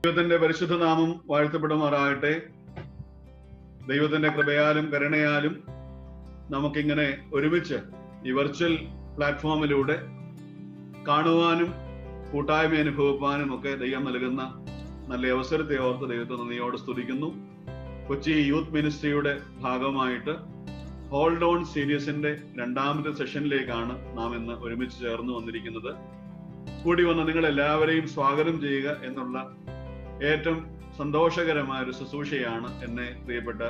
ദൈവത്തിന്റെ പരിശുദ്ധ നാമം വാഴ്ത്തപ്പെടുമാറാകട്ടെ. ദൈവത്തിന്റെ കൃപയാലും കരുണയാലും നമുക്കിങ്ങനെ ഒരുമിച്ച് ഈ വെർച്വൽ പ്ലാറ്റ്ഫോമിലൂടെ കാണുവാനും കൂട്ടായ്മ അനുഭവിപ്പാനും ഒക്കെ ദൈവം നൽകുന്ന നല്ല അവസരത്തെ ഓർത്ത് ദൈവത്തെ നന്ദിയോട് സ്തുതിക്കുന്നു. കൊച്ചി യൂത്ത് മിനിസ്ട്രിയുടെ ഭാഗമായിട്ട് ഹോൾഡ് ഓൺ സീരീസിന്റെ 2ാമത്തെ സെഷനിലേക്കാണ് നാം ഇന്ന് ഒരുമിച്ച് ചേർന്ന് വന്നിരിക്കുന്നത്. കൂടി വന്ന നിങ്ങളെല്ലാവരെയും സ്വാഗതം ചെയ്യുക എന്നുള്ള ഏറ്റവും സന്തോഷകരമായ ഒരു ശുശ്രൂഷയാണ് എന്നെ പ്രിയപ്പെട്ട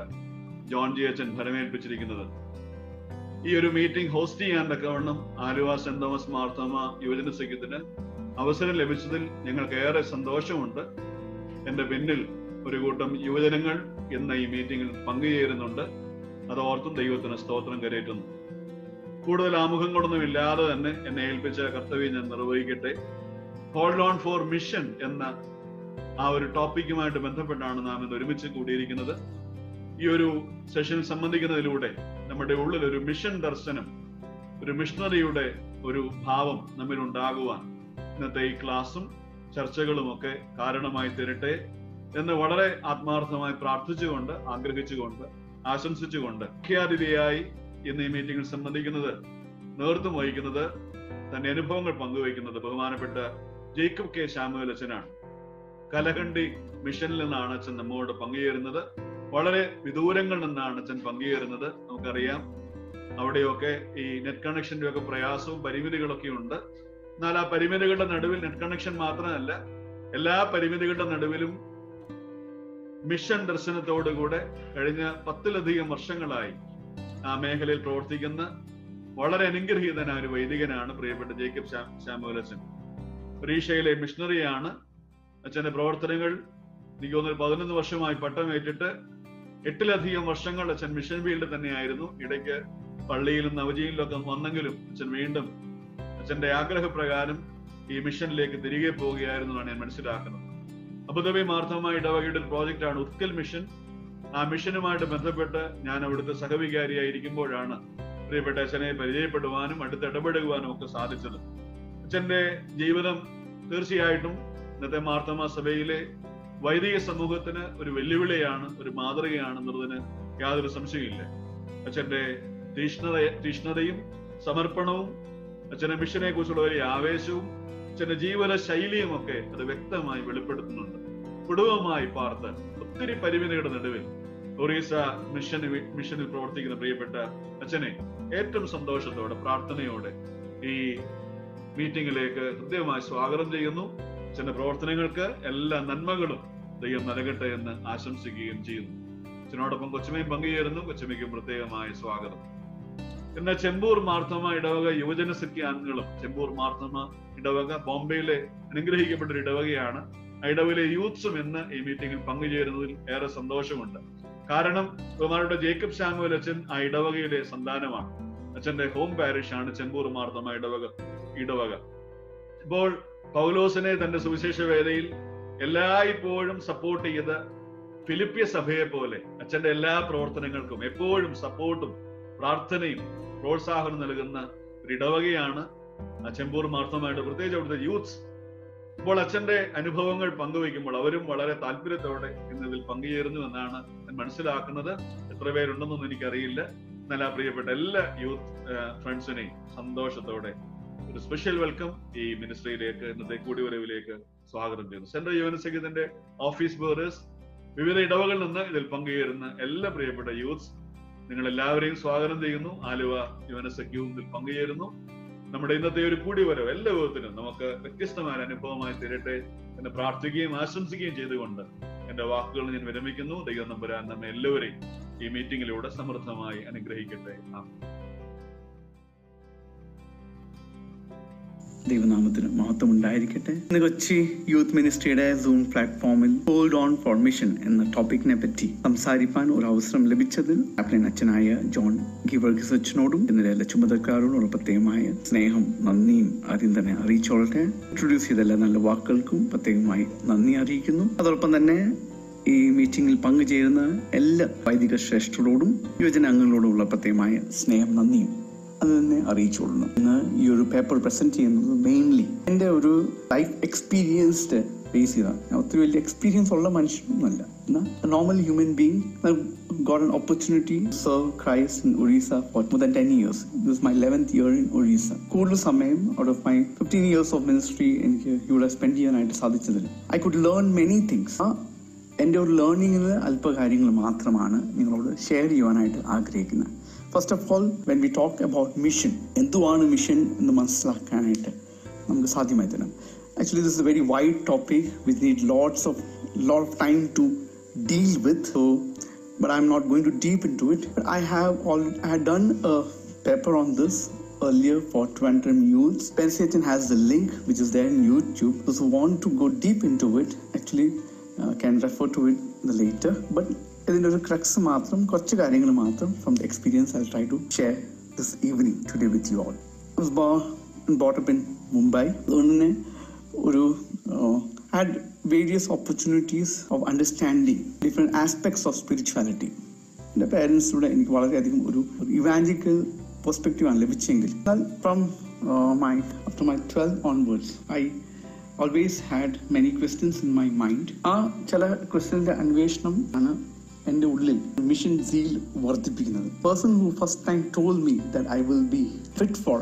ജോൺ ജി അച്ഛൻ ഫലമേൽപ്പിച്ചിരിക്കുന്നത്. ഈ ഒരു മീറ്റിംഗ് ഹോസ്റ്റ് ചെയ്യാൻ തക്കവണ്ണം ആലുവ സെന്റ് തോമസ് മാർത്തോമ യുവജന സഖ്യത്തിന് അവസരം ലഭിച്ചതിൽ ഞങ്ങൾക്ക് ഏറെ സന്തോഷമുണ്ട്. എന്റെ പിന്നിൽ ഒരു കൂട്ടം യുവജനങ്ങൾ ഇന്ന് ഈ മീറ്റിംഗിൽ പങ്കുചേരുന്നുണ്ട്. അതോർത്തും ദൈവത്തിന് സ്തോത്രം കരേറ്റുന്നു. കൂടുതൽ ആമുഖങ്ങളൊന്നും ഇല്ലാതെ തന്നെ എന്നെ ഏൽപ്പിച്ച കർത്തവ്യം ഞാൻ നിർവഹിക്കട്ടെ. ഹോൾഡ് ഓൺ ഫോർ മിഷൻ എന്ന ആ ഒരു ടോപ്പിക്കുമായിട്ട് ബന്ധപ്പെട്ടാണ് നാം ഇന്ന് ഒരുമിച്ച് കൂടിയിരിക്കുന്നത്. ഈ ഒരു സെഷൻ സംബന്ധിക്കുന്നതിലൂടെ നമ്മുടെ ഉള്ളിൽ ഒരു മിഷൻ ദർശനം, ഒരു മിഷണറിയുടെ ഒരു ഭാവം നമ്മിൽ ഉണ്ടാകുവാൻ ഇന്നത്തെ ഈ ക്ലാസും ചർച്ചകളും ഒക്കെ കാരണമായി തീരട്ടെ എന്ന് വളരെ ആത്മാർത്ഥമായി പ്രാർത്ഥിച്ചുകൊണ്ട്, ആഗ്രഹിച്ചുകൊണ്ട്, ആശംസിച്ചുകൊണ്ട് മുഖ്യാതിഥിയായി ഇന്ന് ഈ മീറ്റിംഗിൽ സംബന്ധിക്കുന്നത്, നേതൃത്വം വഹിക്കുന്നത്, തന്റെ അനുഭവങ്ങൾ പങ്കുവയ്ക്കുന്നത് ബഹുമാനപ്പെട്ട ജേക്കബ് കെ ശാമുവേൽ അച്ഛനാണ്. കലഹണ്ടി മിഷനിൽ നിന്നാണ് അച്ഛൻ നമ്മോട് പങ്കുചേരുന്നത്. വളരെ വിദൂരങ്ങളിൽ നിന്നാണ് അച്ഛൻ പങ്കുചേരുന്നത്. നമുക്കറിയാം, അവിടെയൊക്കെ ഈ നെറ്റ് കണക്ഷന്റെ ഒക്കെ പ്രയാസവും പരിമിതികളൊക്കെ ഉണ്ട്. എന്നാൽ ആ പരിമിതികളുടെ നടുവിൽ നെറ്റ് കണക്ഷൻ മാത്രമല്ല, എല്ലാ പരിമിതികളുടെ നടുവിലും മിഷൻ ദർശനത്തോടുകൂടെ കഴിഞ്ഞ 10ലധികം വർഷങ്ങളായി ആ മേഖലയിൽ പ്രവർത്തിക്കുന്ന വളരെ അനുഗ്രഹീതനായ ഒരു വൈദികനാണ് പ്രിയപ്പെട്ട ജേക്കബ് ശാമുവേൽ അച്ഛൻ. ഒറീഷയിലെ മിഷണറിയാണ്. അച്ഛന്റെ പ്രവർത്തനങ്ങൾ എനിക്ക് തോന്നുന്നു 11 വർഷമായി പട്ടമേറ്റിട്ട് 8ലധികം വർഷങ്ങൾ അച്ഛൻ മിഷൻ ഫീൽഡ് തന്നെയായിരുന്നു. ഇടയ്ക്ക് പള്ളിയിലും നവജീവനിലൊക്കെ വന്നെങ്കിലും അച്ഛൻ വീണ്ടും അച്ഛന്റെ ആഗ്രഹപ്രകാരം ഈ മിഷനിലേക്ക് തിരികെ പോവുകയായിരുന്നു എന്നാണ് ഞാൻ മനസ്സിലാക്കുന്നത്. അബുദാബി മാർത്തോമ ഇടവകയുടെ ഒരു പ്രോജക്റ്റാണ് ഉത്കൽ മിഷൻ. ആ മിഷനുമായിട്ട് ബന്ധപ്പെട്ട് ഞാൻ അവിടുത്തെ സഹവികാരിയായിരിക്കുമ്പോഴാണ് പ്രിയപ്പെട്ട അച്ഛനെ പരിചയപ്പെടുവാനും അടുത്ത് ഇടപെടുവാനും ഒക്കെ സാധിച്ചത്. അച്ഛന്റെ ജീവിതം തീർച്ചയായിട്ടും ഇന്നത്തെ മാർത്തോമ സഭയിലെ വൈദിക സമൂഹത്തിന് ഒരു വെല്ലുവിളിയാണ്, ഒരു മാതൃകയാണ് എന്നുള്ളതിന് യാതൊരു സംശയമില്ല. അച്ഛന്റെ തീഷ്ണതയും സമർപ്പണവും, അച്ഛന്റെ മിഷനെ കുറിച്ചുള്ള വലിയ ആവേശവും, അച്ഛന്റെ ജീവിത ശൈലിയും ഒക്കെ അത് വ്യക്തമായി വെളിപ്പെടുത്തുന്നുണ്ട്. കുടുംബമായി പാർത്ത് ഒത്തിരി പരിമിതികളുടെ നടുവിൽ ഒറീസ മിഷനിൽ പ്രവർത്തിക്കുന്ന പ്രിയപ്പെട്ട അച്ഛനെ ഏറ്റവും സന്തോഷത്തോടെ, പ്രാർത്ഥനയോടെ ഈ മീറ്റിംഗിലേക്ക് ഹൃദ്യമായി സ്വാഗതം ചെയ്യുന്നു. അച്ഛന്റെ പ്രവർത്തനങ്ങൾക്ക് എല്ലാ നന്മകളും ദൈവം നൽകട്ടെ എന്ന് ആശംസിക്കുകയും ചെയ്യുന്നു. അച്ഛനോടൊപ്പം കൊച്ചുമയും പങ്കുചേരുന്നു. കൊച്ചുമയ്ക്കും പ്രത്യേകമായ സ്വാഗതം. പിന്നെ ചെമ്പൂർ മാർത്തോമ ഇടവക യുവജന സഖ്യ അംഗങ്ങളും, ചെമ്പൂർ മാർത്തോമ ഇടവക ബോംബെയിലെ അനുഗ്രഹിക്കപ്പെട്ട ഒരു ഇടവകയാണ്. ആ ഇടവയിലെ യൂത്ത്സും ഇന്ന് ഈ മീറ്റിംഗിൽ പങ്കുചേരുന്നതിൽ ഏറെ സന്തോഷമുണ്ട്. കാരണം ബഹുമാനപ്പെട്ട ജേക്കബ് ശാമുവേൽ അച്ഛൻ ആ ഇടവകയുടെ സന്താനമാണ്. അച്ഛന്റെ ഹോം പാരിഷ് ആണ് ചെമ്പൂർ മാർത്തോമ ഇടവക. ഇപ്പോൾ പൗലോസിനെ തന്റെ സുവിശേഷ വേലയിൽ എല്ലായ്പ്പോഴും സപ്പോർട്ട് ചെയ്ത ഫിലിപ്പിയ സഭയെ പോലെ അച്ഛന്റെ എല്ലാ പ്രവർത്തനങ്ങൾക്കും എപ്പോഴും സപ്പോർട്ടും പ്രാർത്ഥനയും പ്രോത്സാഹനം നൽകുന്ന ഒരു ഇടവകയാണ് ചെമ്പൂർ മാർത്തോമയുടെ, പ്രത്യേകിച്ച് അവിടുത്തെ യൂത്ത്സ്. ഇപ്പോൾ അച്ഛന്റെ അനുഭവങ്ങൾ പങ്കുവയ്ക്കുമ്പോൾ അവരും വളരെ താല്പര്യത്തോടെ ഇന്നതിൽ പങ്കുചേരുന്നു എന്നാണ് ഞാൻ മനസ്സിലാക്കുന്നത്. എത്ര പേരുണ്ടെന്നൊന്നും എനിക്കറിയില്ല. എന്നാൽ ആ പ്രിയപ്പെട്ട എല്ലാ യൂത്ത് ഫ്രണ്ട്സിനെയും സന്തോഷത്തോടെ ഒരു സ്പെഷ്യൽ വെൽക്കം ഈ മിനിസ്ട്രിയിലേക്ക്, ഇന്നത്തെ കൂടിവരവിലേക്ക് സ്വാഗതം ചെയ്യുന്നു. സെൻട്രൽ യുവജന സഖ്യത്തിന്റെ ഓഫീസ് ബേറേഴ്സ്, വിവിധ ഇടവകളിൽ നിന്ന് ഇതിൽ പങ്കുചേരുന്ന എല്ലാ പ്രിയപ്പെട്ട യൂത്ത്സ്, നിങ്ങൾ എല്ലാവരെയും സ്വാഗതം ചെയ്യുന്നു. ആലുവ യുവജന സഖ്യവും ഇതിൽ പങ്കുചേരുന്നു. നമ്മുടെ ഇന്നത്തെ ഒരു കൂടിവരവ് എല്ലാ വിധത്തിലും നമുക്ക് വ്യത്യസ്തമായ അനുഭവമായി തീരട്ടെ എന്ന് പ്രാർത്ഥിക്കുകയും ആശംസിക്കുകയും ചെയ്തുകൊണ്ട് എന്റെ വാക്കുകൾ ഞാൻ വിരമിക്കുന്നു. ദൈവം നമ്പുരാൻ നമ്മെ എല്ലാവരെയും ഈ മീറ്റിംഗിലൂടെ സമൃദ്ധമായി അനുഗ്രഹിക്കട്ടെ. ദൈവനാമത്തിന് മഹത്വം ഉണ്ടായിരിക്കട്ടെ. ഇന്ന് കൊച്ചി യൂത്ത് മിനിസ്ട്രിയുടെ സൂം പ്ലാറ്റ്ഫോമിൽ ഹോൾഡ് ഓൺ ഫോർ മിഷൻ എന്ന ടോപ്പിക്കിനെ പറ്റി സംസാരിക്കാൻ ഒരു അവസരം ലഭിച്ചതിൽ അപ്ലൈൻ അച്ഛനായ ജോൺ ഗീവർഗീസ് അച്ഛനോടും ഇതിന്റെ എല്ലാ ചുമതലക്കാരോടും പ്രത്യേകമായ സ്നേഹം, നന്ദിയും ആദ്യം തന്നെ അറിയിച്ചോളട്ടെ. ഇൻട്രൊഡ്യൂസ് ചെയ്ത എല്ലാ നല്ല വാക്കുകൾക്കും പ്രത്യേകമായി നന്ദി അറിയിക്കുന്നു. അതോടൊപ്പം തന്നെ ഈ മീറ്റിംഗിൽ പങ്കുചേരുന്ന എല്ലാ വൈദിക ശ്രേഷ്ഠരോടും യുവജനാംഗങ്ങളോടുമുള്ള പ്രത്യേകമായ സ്നേഹം, നന്ദിയും അത് തന്നെ അറിയിച്ചുകൊള്ളണം. ഇന്ന് ഈ ഒരു പേപ്പർ പ്രസന്റ് ചെയ്യുന്നത് മെയിൻലി എൻ്റെ ഒരു ലൈഫ് എക്സ്പീരിയൻസ്ഡ് ഫേസ് ചെയ്തതാണ്. ഞാൻ ഒത്തിരി വലിയ എക്സ്പീരിയൻസ് ഉള്ള മനുഷ്യനൊന്നുമല്ല, എന്നാൽ normal human being got an opportunity to serve Christ in Orissa for more than 10 years. This is my 11th year in Orissa. കൂടുതൽ സമയം out of my 15 years of ministry എനിക്ക് ഇവിടെ സ്പെൻഡ് ചെയ്യാനായിട്ട് സാധിച്ചതിൽ I could learn many things. എൻ്റെ ഒരു ലേണിങ്ങിൽ അല്പ കാര്യങ്ങൾ മാത്രമാണ് നിങ്ങളോട് ഷെയർ ചെയ്യുവാനായിട്ട് ആഗ്രഹിക്കുന്നത്. First of all, when we talk about mission, എന്തുവാണ് മിഷൻ എന്ന് മനസ്സിലാക്കാനായിട്ട് നമുക്ക് സാധ്യമായി തരാം. Actually, this is a very wide topic which needs lot of time to deal with. So, but I'm not going to deep into it. But I had done a paper on this earlier for Trivandrum youths. Pensation has the link which is there in YouTube. Those who want to go deep into it actually can refer to it later. But ഇതിൻ്റെ ഒരു crux മാത്രം, കുറച്ച് കാര്യങ്ങൾ മാത്രം from the experience I'll try to share this evening today with you all. I was born and brought up in Mumbai. അതുകൊണ്ട് ഒരു had various opportunities of understanding different aspects of spirituality. എൻ്റെ പേരൻസിലൂടെ എനിക്ക് വളരെയധികം ഒരു ഇവാഞ്ചലിക്കൽ പെർസ്പെക്റ്റീവാണ് ലഭിച്ചെങ്കിൽ, from after my 12th onwards I always had many questions in my mind. ആ ചില ക്വസ്റ്റ്യൻ്റെ അന്വേഷണം ആണ് എൻ്റെ ഉള്ളിൽ മിഷൻ സീൽ വർദ്ധിപ്പിക്കുന്നത്. Person who first time told me that I will be fit for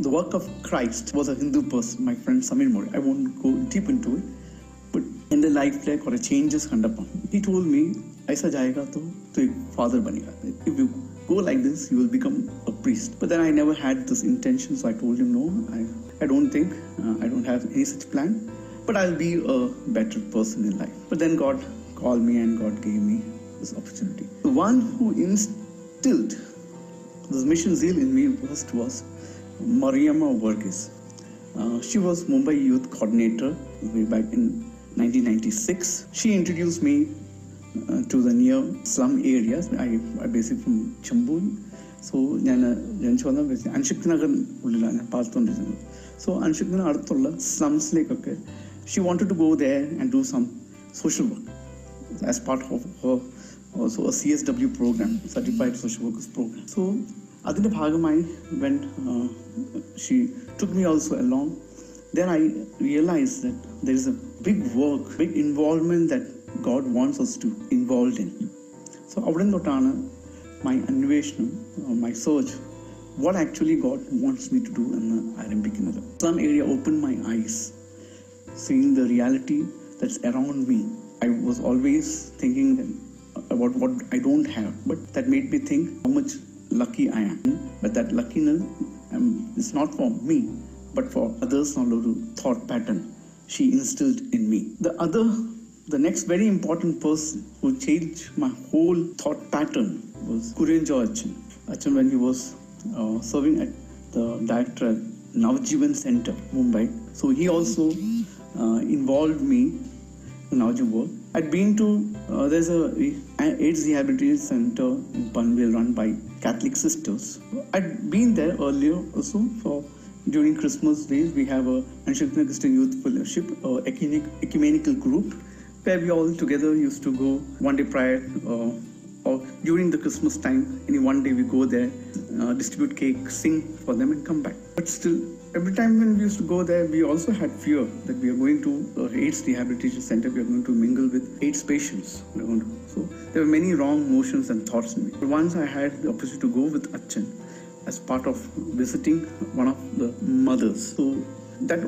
the work of Christ was a Hindu person, my friend Samir Mori. I won't go deep into it, but in the life there kuch changes kandappa. He told me aisa jayega to ek father banega. If you go like this you will become a priest. But then I never had this intention, so I told him no, I don't think I don't have any such plan, but I'll be a better person in life. But then God called me and God gave me this opportunity. The one who instilled this mission zeal in me first was Mariamma Varghese. She was Mumbai Youth Coordinator way back in 1996. She introduced me to the near slum areas. I basically from Chambul. So ഞാൻ ജനിച്ചു വന്ന അൻഷിക് നഗർ ഉള്ളിലാണ് ഞാൻ പാർത്തുകൊണ്ടിരുന്നത്. So അൻഷിക് Nagar അടുത്തുള്ള സ്ലംസിലേക്കൊക്കെ she wanted to go there and do some social work as part of her also a CSW program, Certified Social Workers Program. So അതിൻ്റെ ഭാഗമായി when she took me also along, then I realized that there is a big work, big involvement that God wants us to involved in. So അവിടെ തൊട്ടാണ് my അന്വേഷണം, my search, what actually God wants me to do എന്ന് ആരംഭിക്കുന്നത്. Some area opened my eyes, seeing the reality that's around me. I was always thinking about what I don't have, but that made me think how much lucky I am. But that luckiness is not for me, but for others. Nalloru thought pattern she instilled in me. The next very important person who changed my whole thought pattern was Kurenjo Achan when he was serving at the director at Navjivan Center, Mumbai. So he also involved me in Navjivan work. I'd been to there's a AIDS rehabilitation center in Panvel run by Catholic sisters. I'd been there earlier also for during Christmas days. We have a Anshikna Christian Youth Fellowship, ecumenical group where we all together used to go one day prior or during the Christmas time. Any one day we go there, distribute cake, sing for them and come back. But still, every time when we used to go there, we also had fear that we are going to AIDS rehabilitation center, we are going to mingle with AIDS patients. So there were many wrong notions and thoughts in me. But once I had the opportunity to go with Achan as part of visiting one of the mothers, so that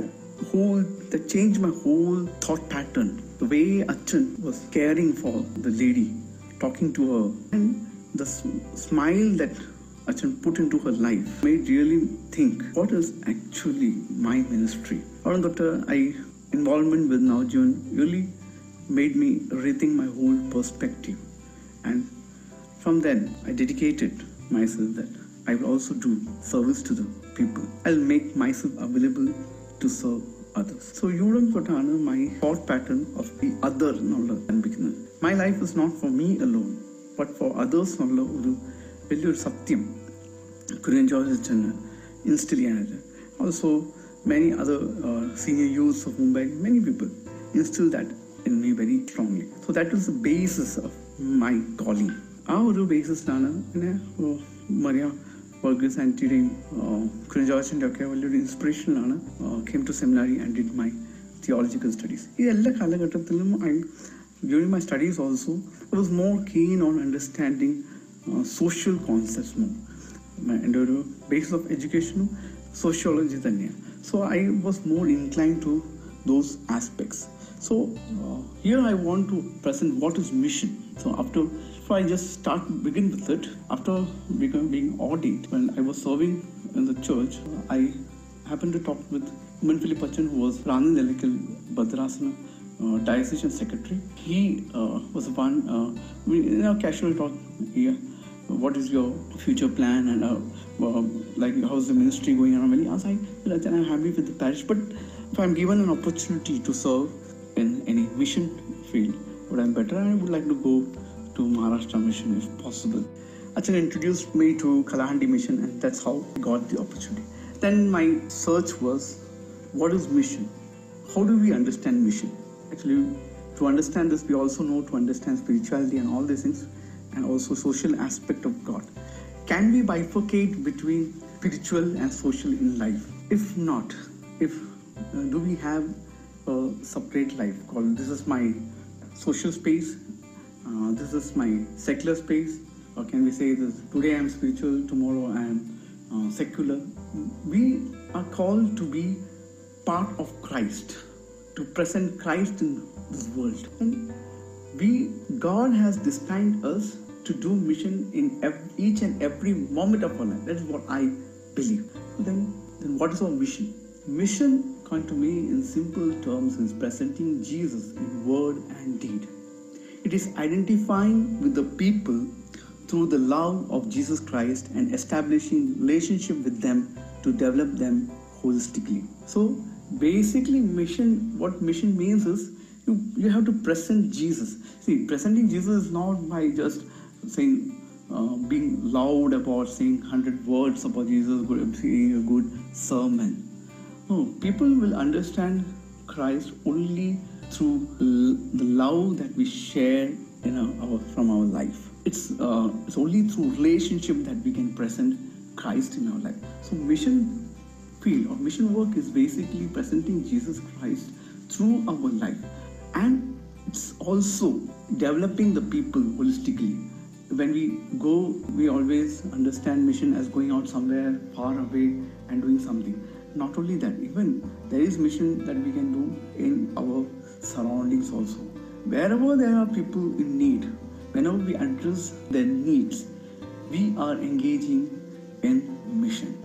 changed my whole thought pattern. The way Achan was caring for the lady, talking to her, and the smile that Achan put into her life made really think, what is actually my ministry? Involvement with Navjivan really made me rethink my whole perspective. And from then, I dedicated myself that I will also do service to the people. I'll make myself available to serve others. So Yuram Kotana, my thought pattern of the other and beginner. My life is not for me alone, but for others. Satyam, Korean George instilled. Also, many other senior youths of Mumbai, many people instilled that in me very strongly. So that was the basis of my calling. Our basis Maria Varghese and Korean George inspiration came to seminary and did my theological studies. During my studies also, I was more keen on understanding social concepts more. And the basis of education, sociology. So I was more inclined to those aspects. So here I want to present what is mission. So if I just begin with it, after being ordained, when I was serving in the church, I happened to talk with Uman Philip Achan, who was Rani Nellekal Bhadrasana diocesan secretary. He was one, casual talk here. What is your future plan and like how's the ministry going on? When he asked, I'm happy with the parish, but if I'm given an opportunity to serve in any mission field, but I'm better, I would like to go to Maharashtra mission if possible. Achan introduced me to Kalahandi mission, and that's how I got the opportunity. Then my search was, what is mission? How do we understand mission? Actually, to understand this, we also know to understand spirituality and all these things, and also social aspect of God. Can we bifurcate between spiritual and social in life? If not, do we have a separate life called this is my social space, this is my secular space, or can we say this today I am spiritual, tomorrow I am secular? We are called to be part of Christ, to present Christ in this world, and God has destined us to do mission in each and every moment of our life. That is what I believe. Then what is our mission? Mission, according to me, in simple terms, is presenting Jesus in word and deed. It is identifying with the people through the love of Jesus Christ and establishing relationship with them to develop them holistically. So basically, what mission means is you have to present Jesus. See, presenting Jesus is not by just saying, being loud about saying 100 words about Jesus, saying a good sermon. No, people will understand Christ only through the love that we share from our life. It's only through relationship that we can present Christ in our life. So mission field or mission work is basically presenting Jesus Christ through our life. And it's also developing the people holistically. When we go, we always understand mission as going out somewhere far away and doing something. Not only that, even there is mission that we can do in our surroundings also. Wherever there are people in need, whenever we address their needs, we are engaging in mission.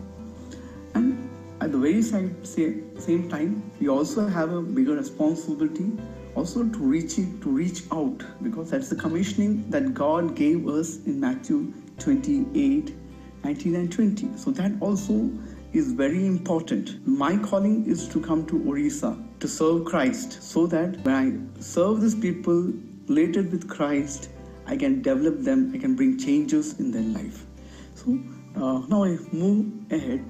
And at the very same time, we also have a bigger responsibility also to reach out, because that's the commissioning that God gave us in Matthew 28:19 and 20. So that also is very important. My calling is to come to Orissa to serve Christ, so that when I serve these people related with Christ, I can develop them, I can bring changes in their life. So now I move ahead.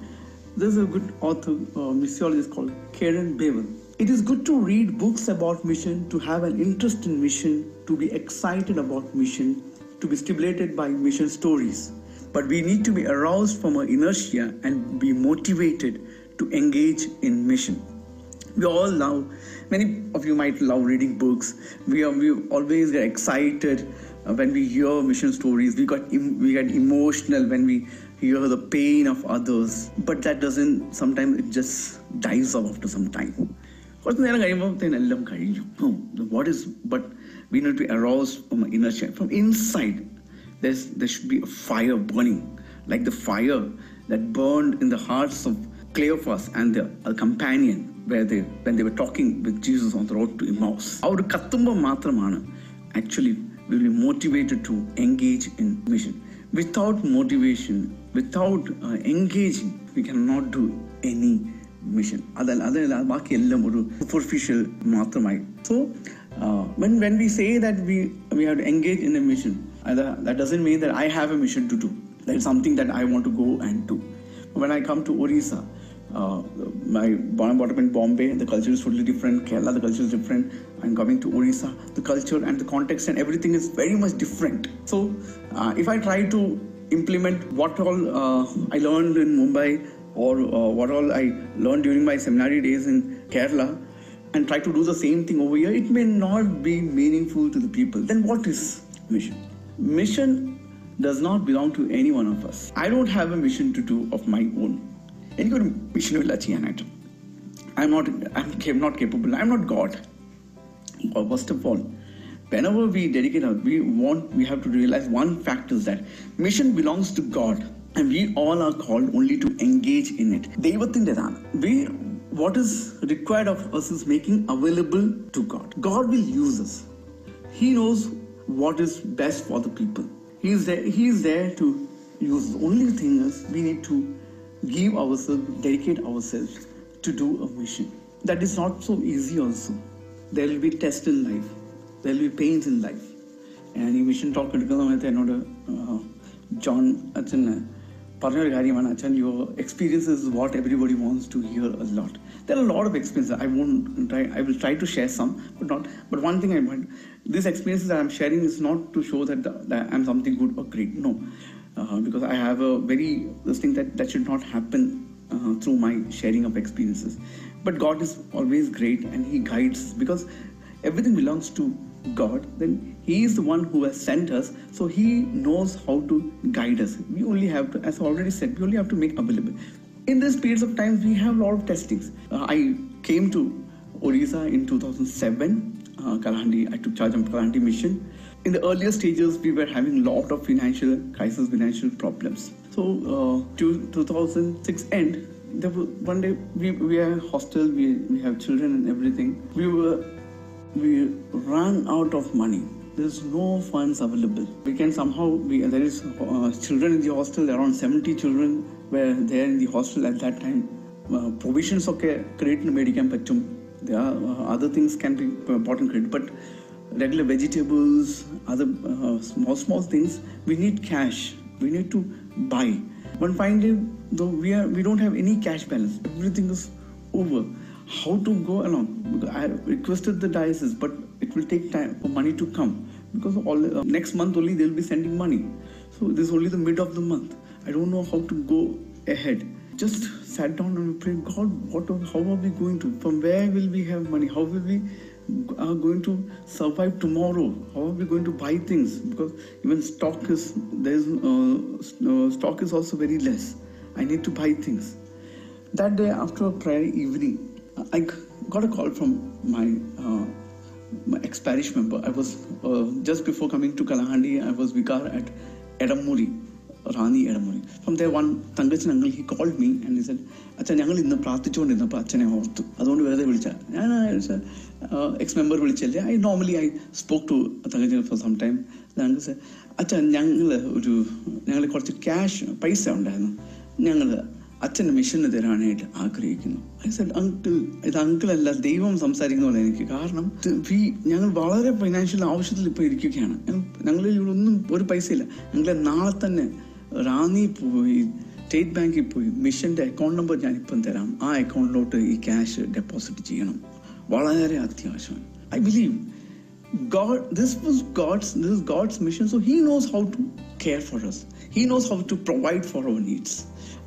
There's a good author, missiologist called Karen Bevel. It is good to read books about mission, to have an interest in mission, to be excited about mission, to be stimulated by mission stories. But we need to be aroused from our inertia and be motivated to engage in mission. Many of you might love reading books. We always get excited when we hear mission stories. We get emotional when we hear the pain of others. But that doesn't, sometimes it just dies off after some time. But we need to be aroused from inertia. From inside, there should be a fire burning, like the fire that burned in the hearts of Cleophas and their companion when they were talking with Jesus on the road to Emmaus. Actually, we will be motivated to engage in mission. Without motivation, without engaging, we cannot do any mission. Superficial. So when we say that we have to engage in a mission, that doesn't mean that I have a mission to do. That is something that I want to go and do. When I come to Orissa, my born and brought up in Bombay, the culture is totally different. Kerala, the culture is different. I'm coming to Orissa, the culture and the context and everything is very much different. So if I try to implement what all I learned in Mumbai or what all I learned during my seminary days in Kerala, and try to do the same thing over here, it may not be meaningful to the people. Then what is mission? Mission does not belong to any one of us. I don't have a mission to do of my own. എനിക്കൊരു മിഷനുമില്ല ചെയ്യാനായിട്ട്. I'm not capable. I'm not God. First of all, whenever we dedicate our, we have to realize one fact is that mission belongs to God, and we all are called only to engage in it. ദൈവത്തിൻ്റെതാണ്. What is required of us is making available to God. God will use us. He knows what is best for the people. He is there to use. The only thing is we need to give ourselves, dedicate ourselves to do a mission. That is not so easy also. There will be tests in life. There will be pains in life. And ഈ mission talk എടുക്കുന്ന സമയത്ത് എന്നോട് John അച്ഛൻ പറഞ്ഞൊരു കാര്യമാണ്, അച്ഛൻ your experience is what everybody wants to hear a lot. There are a lot of experiences. I will try to share some, but one thing these experiences that I'm sharing is not to show that I'm something good or great. No, because I have this thing that should not happen through my sharing of experiences. But God is always great, and He guides us, because everything belongs to God. Then He is the one who has sent us, so He knows how to guide us. We only have to, as I already said, we only have to make available. In this periods of time, we have a lot of testings. I came to Odisha in 2007. Kalahandi, I took charge of Kalahandi mission. In the earlier stages, we were having a lot of financial crisis, financial problems. So, to 2006 end, one day we are hostel, we have children and everything. We ran out of money. There's no funds available. We can somehow, there is children in the hostel, around 70 children were there in the hostel at that time. Provisions okay, credit medical patchum. There are other things can be important credit, but regular vegetables, other small things, we need cash. We need to buy. One fine day, though we don't have any cash balance. Everything is over. How to go along? I requested the diocese, but it will take time for money to come, because next month only they will be sending money. So this is only the mid of the month. I don't know how to go ahead. Just sat down and prayed, God, how are we going to? From where will we have money? How will we are going to survive tomorrow? How are we going to buy things? Because even stock is also very less. I need to buy things. That day after a prayer evening, I got a call from my ex-parish member. I was just before coming to Kalahandi, I was vicar at Edamuri, Rani Edamuri. From there, one Tangachan uncle, he called me and he said, "Acha, ഞങ്ങൾ ഇന്ന് പ്രാർത്ഥിച്ചുകൊണ്ടിരുന്നപ്പോൾ അച്ഛനെ ഓർത്തു, അതുകൊണ്ട് വെറുതെ വിളിച്ചാൽ." ഞാൻ ex-member വിളിച്ചല്ലേ. I spoke to Tangachan for some time. Uncle said, "അച്ഛാ, ഞങ്ങൾ കുറച്ച് പൈസ ഉണ്ടായിരുന്നു, ഞങ്ങൾ അച്ഛൻ്റെ മിഷന് തരാനായിട്ട് ആഗ്രഹിക്കുന്നു." ഐ സെഡ്, അങ്കിൾ, ഇത് അങ്കിളല്ല, ദൈവം സംസാരിക്കുന്ന പോലെ എനിക്ക്. കാരണം ഞങ്ങൾ വളരെ ഫൈനാൻഷ്യൽ ആവശ്യത്തിൽ ഇപ്പോൾ ഇരിക്കുകയാണ്. ഞങ്ങളിൽ ഇവിടെ ഒന്നും ഒരു പൈസയില്ല. ഞങ്ങളെ നാളെ തന്നെ റാന്നി പോയി സ്റ്റേറ്റ് ബാങ്കിൽ പോയി മിഷൻ്റെ അക്കൗണ്ട് നമ്പർ ഞാനിപ്പം തരാം, ആ അക്കൗണ്ടിലോട്ട് ഈ ക്യാഷ് ഡെപ്പോസിറ്റ് ചെയ്യണം, വളരെ അത്യാവശ്യമാണ്. I believe God, this is God's mission, so He knows how to care for us. He knows how to provide for our needs.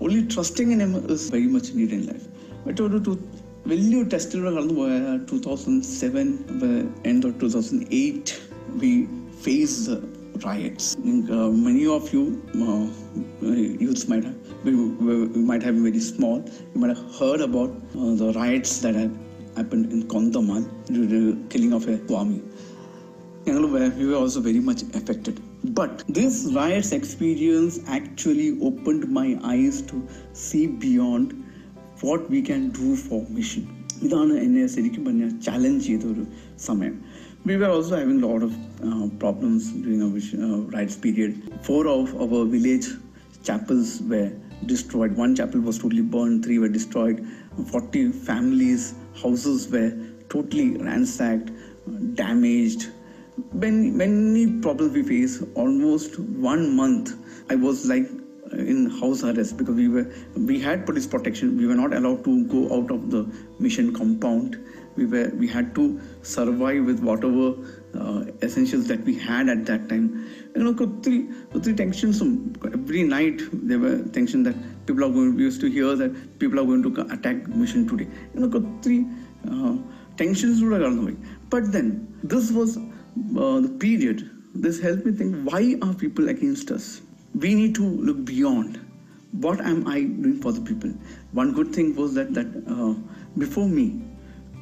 Only trusting in Him is very much needed in life. But വലിയൊരു ടെസ്റ്റിലൂടെ കടന്നു പോയ 2007 end of 2008 we faced the riots. Many of you youths might have been very small. You might have heard about the riots that had happened in Kondhamal, the killing of a Swami. We were also very much affected. But this riots experience actually opened my eyes to see beyond what we can do for mission. ഇതാണ് എന്നെ ശരിക്കും പറഞ്ഞാൽ challenge ചെയ്തൊരു സമയം. We were also having a lot of problems during our riots period. 4 of our village chapels were destroyed. 1 chapel was totally burned, 3 were destroyed. 40 families' houses were totally ransacked, damaged. Many problems we face. Almost 1 month I was like in house arrest, because we had police protection. We were not allowed to go out of the mission compound. We had to survive with whatever essentials that we had at that time. Three tensions. Every night there were tension that we used to hear that people are going to attack mission today. ടെൻഷൻസിലൂടെ കടന്നുപോയി. But then this was the period. This helped me think, why are people against us? We need to look beyond. What am I doing for the people? One good thing was that before me,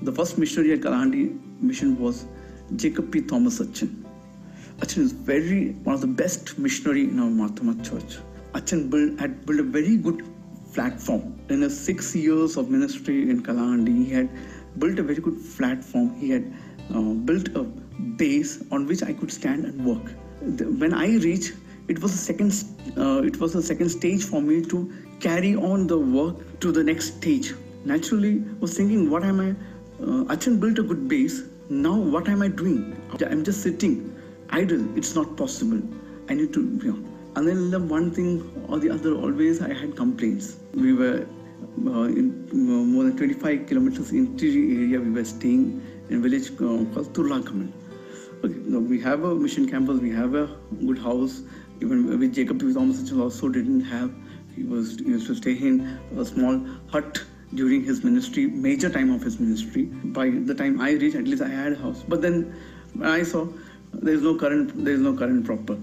the first missionary at Kalahandi mission was Jacob P. Thomas Achan. Achan is one of the best missionary in our Marthama church. Achan had built a very good platform. In his 6 years of ministry in Kalahandi, he had built a very good platform. He had built a base on which I could stand and work. When I reached, it was a second stage for me to carry on the work to the next stage. Naturally, I was thinking, what am I? Achan built a good base. Now, what am I doing? I'm just sitting idle. It's not possible. I need to, And then one thing or the other, always I had complaints. We were in more than 25 kilometers interior area. We were staying in a village called Turlakaman. Okay, we have a mission campus, we have a good house. Even with Jacob P. Thomas also didn't have. He used to stay in a small hut during his ministry, major time of his ministry. By the time I reached, at least I had a house. But then I saw there is no current proper.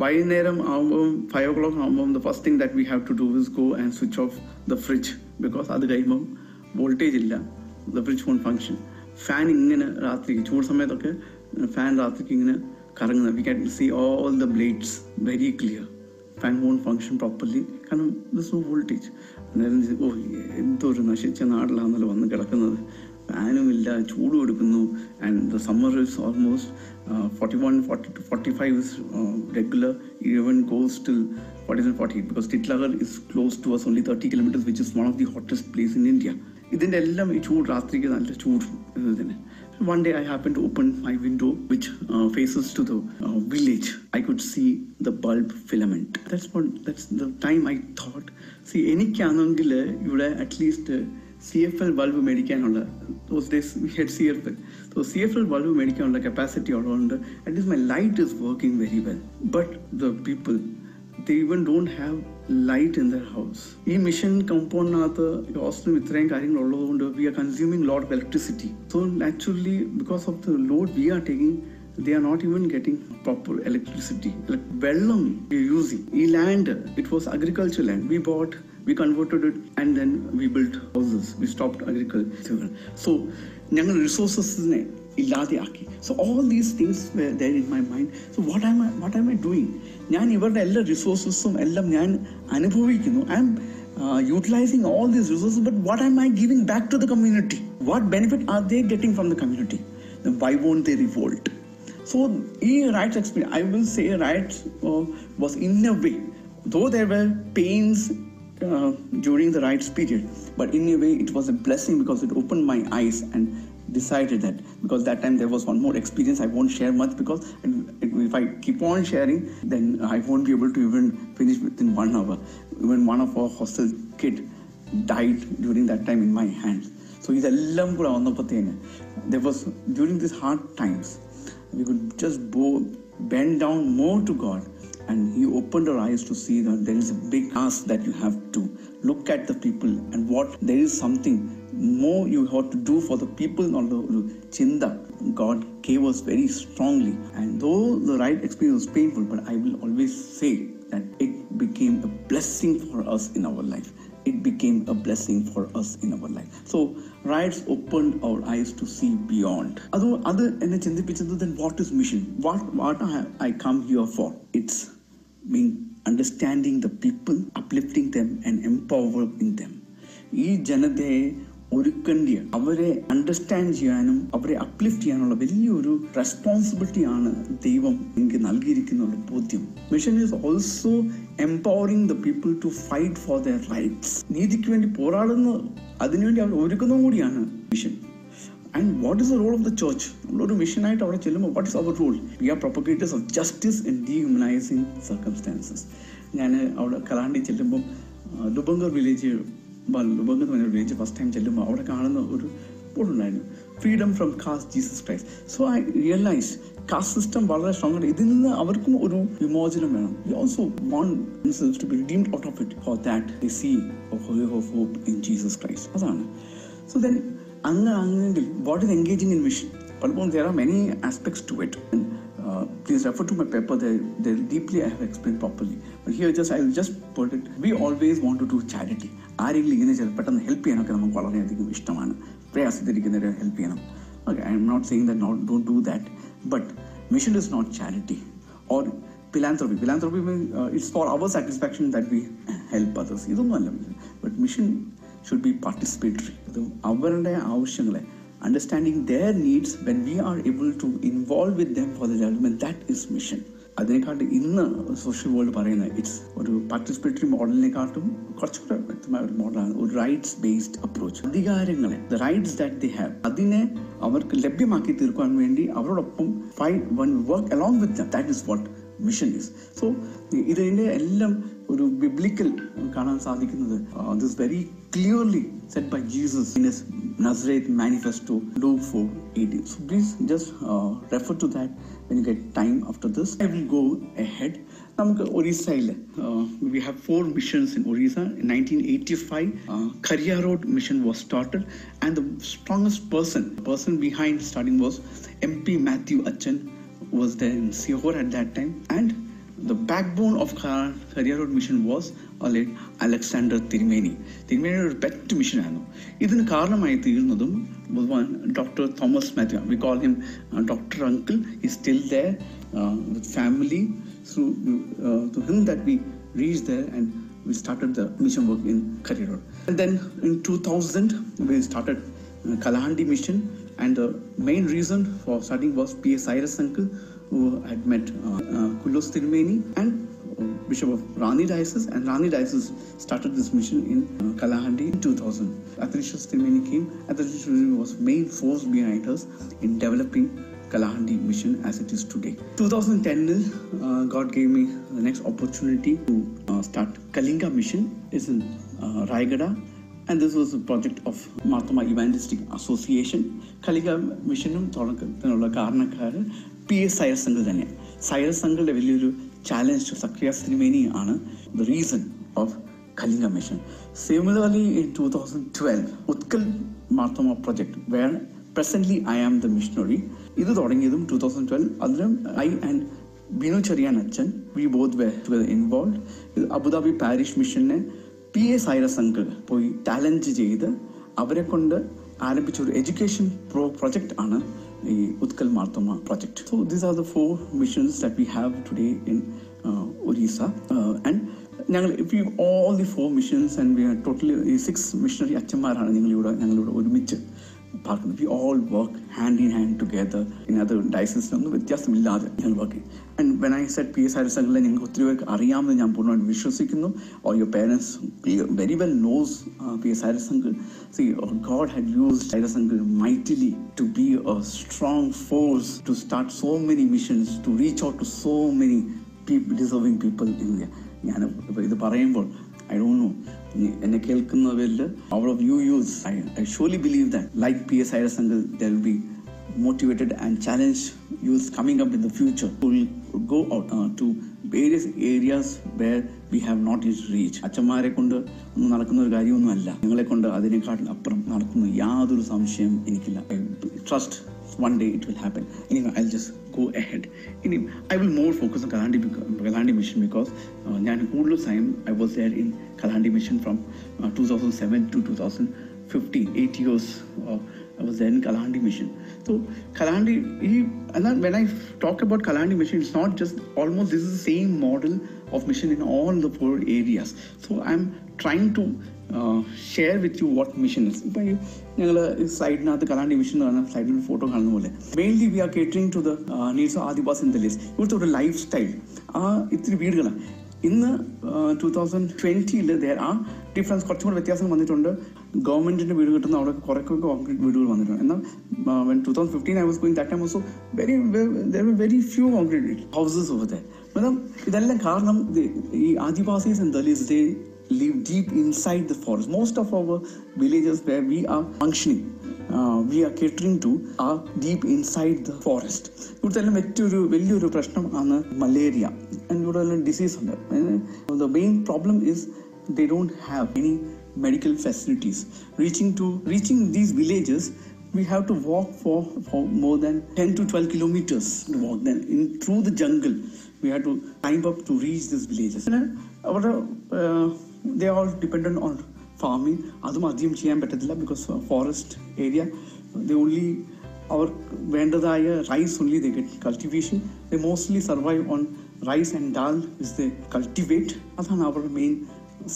By 5 o'clock, the first thing that we have to do is go and switch off the fridge, because other voltage illa, the fridge won't function. Fan ingane raatri chood samayathokke fan raatrikku ingane karanguna, we can see all the blades very clear. Fan won't function properly കാരണം there's no voltage. എന്തൊരു നശിച്ച നാട്ടിലാണല്ലോ വന്ന് കിടക്കുന്നത്. ഫാനും ഇല്ല, ചൂട് കൊടുക്കുന്നു. And the summer is almost 41, 40 to 45 is regular. It even goes till 47, 48 because Titlagar is close to us, only 30 kilometers, which is one of the hottest place in India. ഇതിൻ്റെ എല്ലാം ഈ ചൂട്, രാത്രിക്ക് നല്ല ചൂട് തന്നെ. One day I happened to open my window which faces to the village. I could see the bulb filament. That's the time I thought, see, എനിക്കാണെങ്കിൽ ഇവിടെ അറ്റ്ലീസ്റ്റ് CFL ബൾബ് മേടിക്കാനുള്ള, those days we had CFL. So CFL bulb മേടിക്കാനുള്ള capacity ഉള്ളതുകൊണ്ട് at least my light is working very well. But the people, they even don't have light in their house. ഈ mission കമ്പൗണ്ടിനകത്ത് ഹോസ്റ്റലും ഇത്രയും കാര്യങ്ങൾ ഉള്ളതുകൊണ്ട് we are consuming lot of electricity. So naturally, because of the load we are taking, they are not even getting proper electricity. Like വെള്ളം we are using. ഈ land, it was agricultural land. We converted it and then we built houses. We stopped agriculture. So ഞങ്ങൾ റിസോഴ്സസിനെ ഇല്ലാതെയാക്കി. So all these things were there in my mind. So what am I doing? ഞാൻ ഇവരുടെ എല്ലാ റിസോഴ്സസും എല്ലാം ഞാൻ അനുഭവിക്കുന്നു. I am utilizing all these resources, but what am I giving back to the community? What benefit are they getting from the community? Then why won't they revolt? So in rights experience, I will say rights was in a way, though there were pains during the rights period, but in a way it was a blessing because it opened my eyes and decided that, because that time there was one more experience. I won't share much because if I keep on sharing, then I won't be able to even finish within 1 hour. Even one of our hostel kid died during that time in my hands. So idellam kuda vannapathene, there was, during these hard times, we could just bend down more to God, and He opened our eyes to see that there is a big ask that you have to look at the people, and what there is something more you have to do for the people. On the chinda God gave us very strongly, and though the right experience was painful, but I will always say that it became a blessing for us in our life. It became a blessing for us in our life. So rights opened our eyes to see beyond. Other enne chindipichadu, then what is mission? What I come here for? It's being understanding the people, uplifting them and empowering them. ഈ ജനതയെ ഒരുക്കേണ്ടിയ, അവരെ understand ചെയ്യാനും അവരെ uplift ചെയ്യാനുള്ള വലിയൊരു റെസ്പോൺസിബിലിറ്റിയാണ് ദൈവം എനിക്ക് നൽകിയിരിക്കുന്ന ബോധ്യം. Mission is also empowering the people to fight for their rights. നീതിക്ക് വേണ്ടി പോരാടുന്ന, അതിനുവേണ്ടി അവർ ഒരുക്കുന്നതും കൂടിയാണ് mission. And what is the role of the church? നമ്മളൊരു മിഷനായിട്ട് അവിടെ ചെല്ലുമ്പോൾ what is our role? We are propagators of justice in dehumanizing circumstances. ഞാൻ അവിടെ കലാണ്ടി ചെല്ലുമ്പം ലുബങ്കർ വില്ലേജ് വില്ലേജ് ഫസ്റ്റ് ടൈം ചെല്ലുമ്പോൾ അവിടെ കാണുന്ന ഒരു ബോർഡുണ്ടായിരുന്നു, freedom from caste Jesus Christ. So I realise caste system വളരെ സ്ട്രോങ് ആണ്. ഇതിൽ നിന്ന് അവർക്കും ഒരു വിമോചനം വേണം. We also want themselves to be redeemed out of it. For that they see a hope in Jesus Christ. അതാണ്. So then അങ്ങനെയെങ്കിൽ what is engaging in mission? പലപ്പോഴും there are many aspects to it. Please refer to my paper. There deeply I have explained properly. But here I will just put it. We always want to do charity. ആരെങ്കിലും ഇങ്ങനെ പെട്ടെന്ന് help ചെയ്യാനൊക്കെ നമുക്ക് വളരെയധികം ഇഷ്ടമാണ്. പ്രയാസത്തിരിക്കുന്നവരെ help ചെയ്യണം. Okay, I am not saying that don't do that. But mission is not charity or philanthropy. Philanthropy it's for our satisfaction that we help others. ഇതൊന്നും അല്ല. But mission should be participatory. ഇത് അവരുടെ ആവശ്യങ്ങളെ understanding their needs when we are able to involve with them for the development, that is mission. അതിനെക്കാട്ടും ഇന്ന് social world പറയുന്നത് it's ഒരു participatory മോഡലിനെക്കാട്ടും കുറച്ചുകൂടെ വ്യക്തമായ ഒരു മോഡലാണ്, ഒരു റൈറ്റ്സ് ബേസ്ഡ് അപ്രോച്ച്. അധികാരങ്ങളെ the rights that they have അതിനെ അവർക്ക് ലഭ്യമാക്കി തീർക്കാൻ വേണ്ടി അവരോടൊപ്പം work along with them, that is what mission is. So ഇതിൻ്റെ എല്ലാം ഒരു ബിബ്ലിക്കൽ കാണാൻ സാധിക്കുന്നത് this very clearly set by Jesus in his Nazareth Manifesto, Luke 4:18. So please just refer to that when you get time after this. I will go ahead. നമുക്ക് ഒറീസയിൽ we have 4 missions in Orissa. In 1985, Kharia Road mission was started, and the strongest person behind starting was MP Matthew Achan, who was there in Sihor at that time, and the backbone of Kharia Road mission was late Alexander Tirumeni. Tirumeni ഒരു pet mission ആയിരുന്നു. ഇതിന് കാരണമായി തീർന്നതും Dr. Thomas Matthew. We call him Dr. Uncle. He's still there with family. To him that we reached there and we started the mission work in Kharia Road. And then in 2000 we started Kalahandi mission, and the main reason for starting was P.A. Cyrus Uncle, who had met Kulos Tirumeni and Bishop of Rani Diocese, and Rani Diocese started this mission in Kalahandi in 2000. Athanasius Tirumeni came. Athanasius Tirumeni was main force behind us in developing Kalahandi mission as it is today. 2010, God gave me the next opportunity to start Kalinga mission. It's in Raigada, and this was a project of Marthoma Evangelistic Association. Kalinga missionum തുടങ്ങാനുള്ള കാരണക്കാരൻ P.A. Cyrus Uncle തന്നെയാണ്. Cyrus അങ്കിളുടെ വലിയൊരു challenge to Zacchaeus Tirumeni ആണ് the reason of Kalinga mission. Similarly, in 2012, Utkal Marthoma project, where presently I am the missionary. ഇത് തുടങ്ങിയതും 2012. അതിലും I and Binu Charian Achan, we both were together involved. Abu Dhabi parish മിഷനെ P.A. Cyrus Uncle പോയി challenge ചെയ്ത് അവരെ കൊണ്ട് ആരംഭിച്ച ഒരു എഡ്യൂക്കേഷൻ പ്രൊജക്ട് ആണ് ഈ Utkal Marthoma project. So these are the 4 missions that we have today in Orissa. And ഞങ്ങൾ all the 4 missions, and we are totally 6 missionary അച്ഛന്മാരാണ് ഞങ്ങളിവിടെ ഒരുമിച്ച് പാർക്കുന്നത്. We all work hand in hand together in other dioceses. ഒന്നും വ്യത്യാസമില്ലാതെ ഞങ്ങൾ work ചെയ്യും. And when I said P.A. Cyrus Uncle, ഞങ്ങൾക്ക് ഒത്തിരി പേർക്ക് അറിയാമെന്ന് ഞാൻ പൂർണ്ണമായിട്ട് വിശ്വസിക്കുന്നു. Or your parents very well knows P.A. Cyrus Uncle. See, God had used Cyrus Uncle mightily to be a strong force to start so many missions, to reach out to so many people, deserving people in India. ഞാൻ ഇത് പറയുമ്പോൾ I don't know, എന്നെ കേൾക്കുന്നവരിൽ all of you youth, I surely believe that like P.A. Cyrus Uncle, there will be motivated and challenged youth coming up in the future who will go out to various areas where we have not yet reached. അച്ഛന്മാരെ കൊണ്ട് ഒന്നും നടക്കുന്ന ഒരു കാര്യമൊന്നും അല്ല, നിങ്ങളെ കൊണ്ട് അതിനെക്കാട്ടിൽ അപ്പുറം നടക്കുന്ന യാതൊരു സംശയം എനിക്കില്ല. Trust one day it will happen. Anyway, I'll just go ahead. Anyway, I will more focus on Kalahandi mission because ഞാൻ കൂടുതൽ time I was there in Kalahandi mission from 2007 to 2015, 8 years I was there in Kalahandi mission. So Kalahandi, and then when I talk about Kalahandi mission, it's not just almost, this is the same model of mission in all the 4 areas. So I'm trying to share with you what mission is. ഇപ്പം ഞങ്ങൾ സ്ലൈഡിനകത്ത് കലാണ്ടി mission എന്ന് പറഞ്ഞാൽ സ്ലൈഡിൽ photo കാണുന്ന പോലെ mainly we are catering to the needs of Adivasi in the list. ഇവിടുത്തെ ഒരു life style ഇത്തിരി വീടുകളാണ്. ഇന്ന് 2020 there are ഡിഫറൻസ്, കുറച്ചും കൂടെ വ്യത്യാസം വന്നിട്ടുണ്ട്. ഗവൺമെന്റിന്റെ വീട് കിട്ടുന്ന അവിടെ കുറേ കോൺക്രീറ്റ് വീടുകൾ വന്നിട്ടുണ്ട്. എന്നാൽ 2015 I was going, that time also there were very few concrete houses over there. ഇതെല്ലാം കാരണം ഈ Adivasis and Dalits, they live deep inside the forest. Most of our villages where we are functioning, we are catering to, are deep inside the forest. ഇവിടുത്തെ ഏറ്റവും വലിയൊരു പ്രശ്നമാണ് malaria. And ഇവിടെ disease ഉണ്ട്. The main problem is they don't have any medical facilities. Reaching these villages, we have to walk for more than 10 to 12 kilometers to walk. Then through the jungle, we have to climb up to reach these villages. And they are all dependent on farming. അതും അധികം ചെയ്യാൻ പറ്റത്തില്ല because forest area, they only വേണ്ടതായ rice only they get cultivation. They mostly survive on rice and dal which they cultivate. അതാണ് our main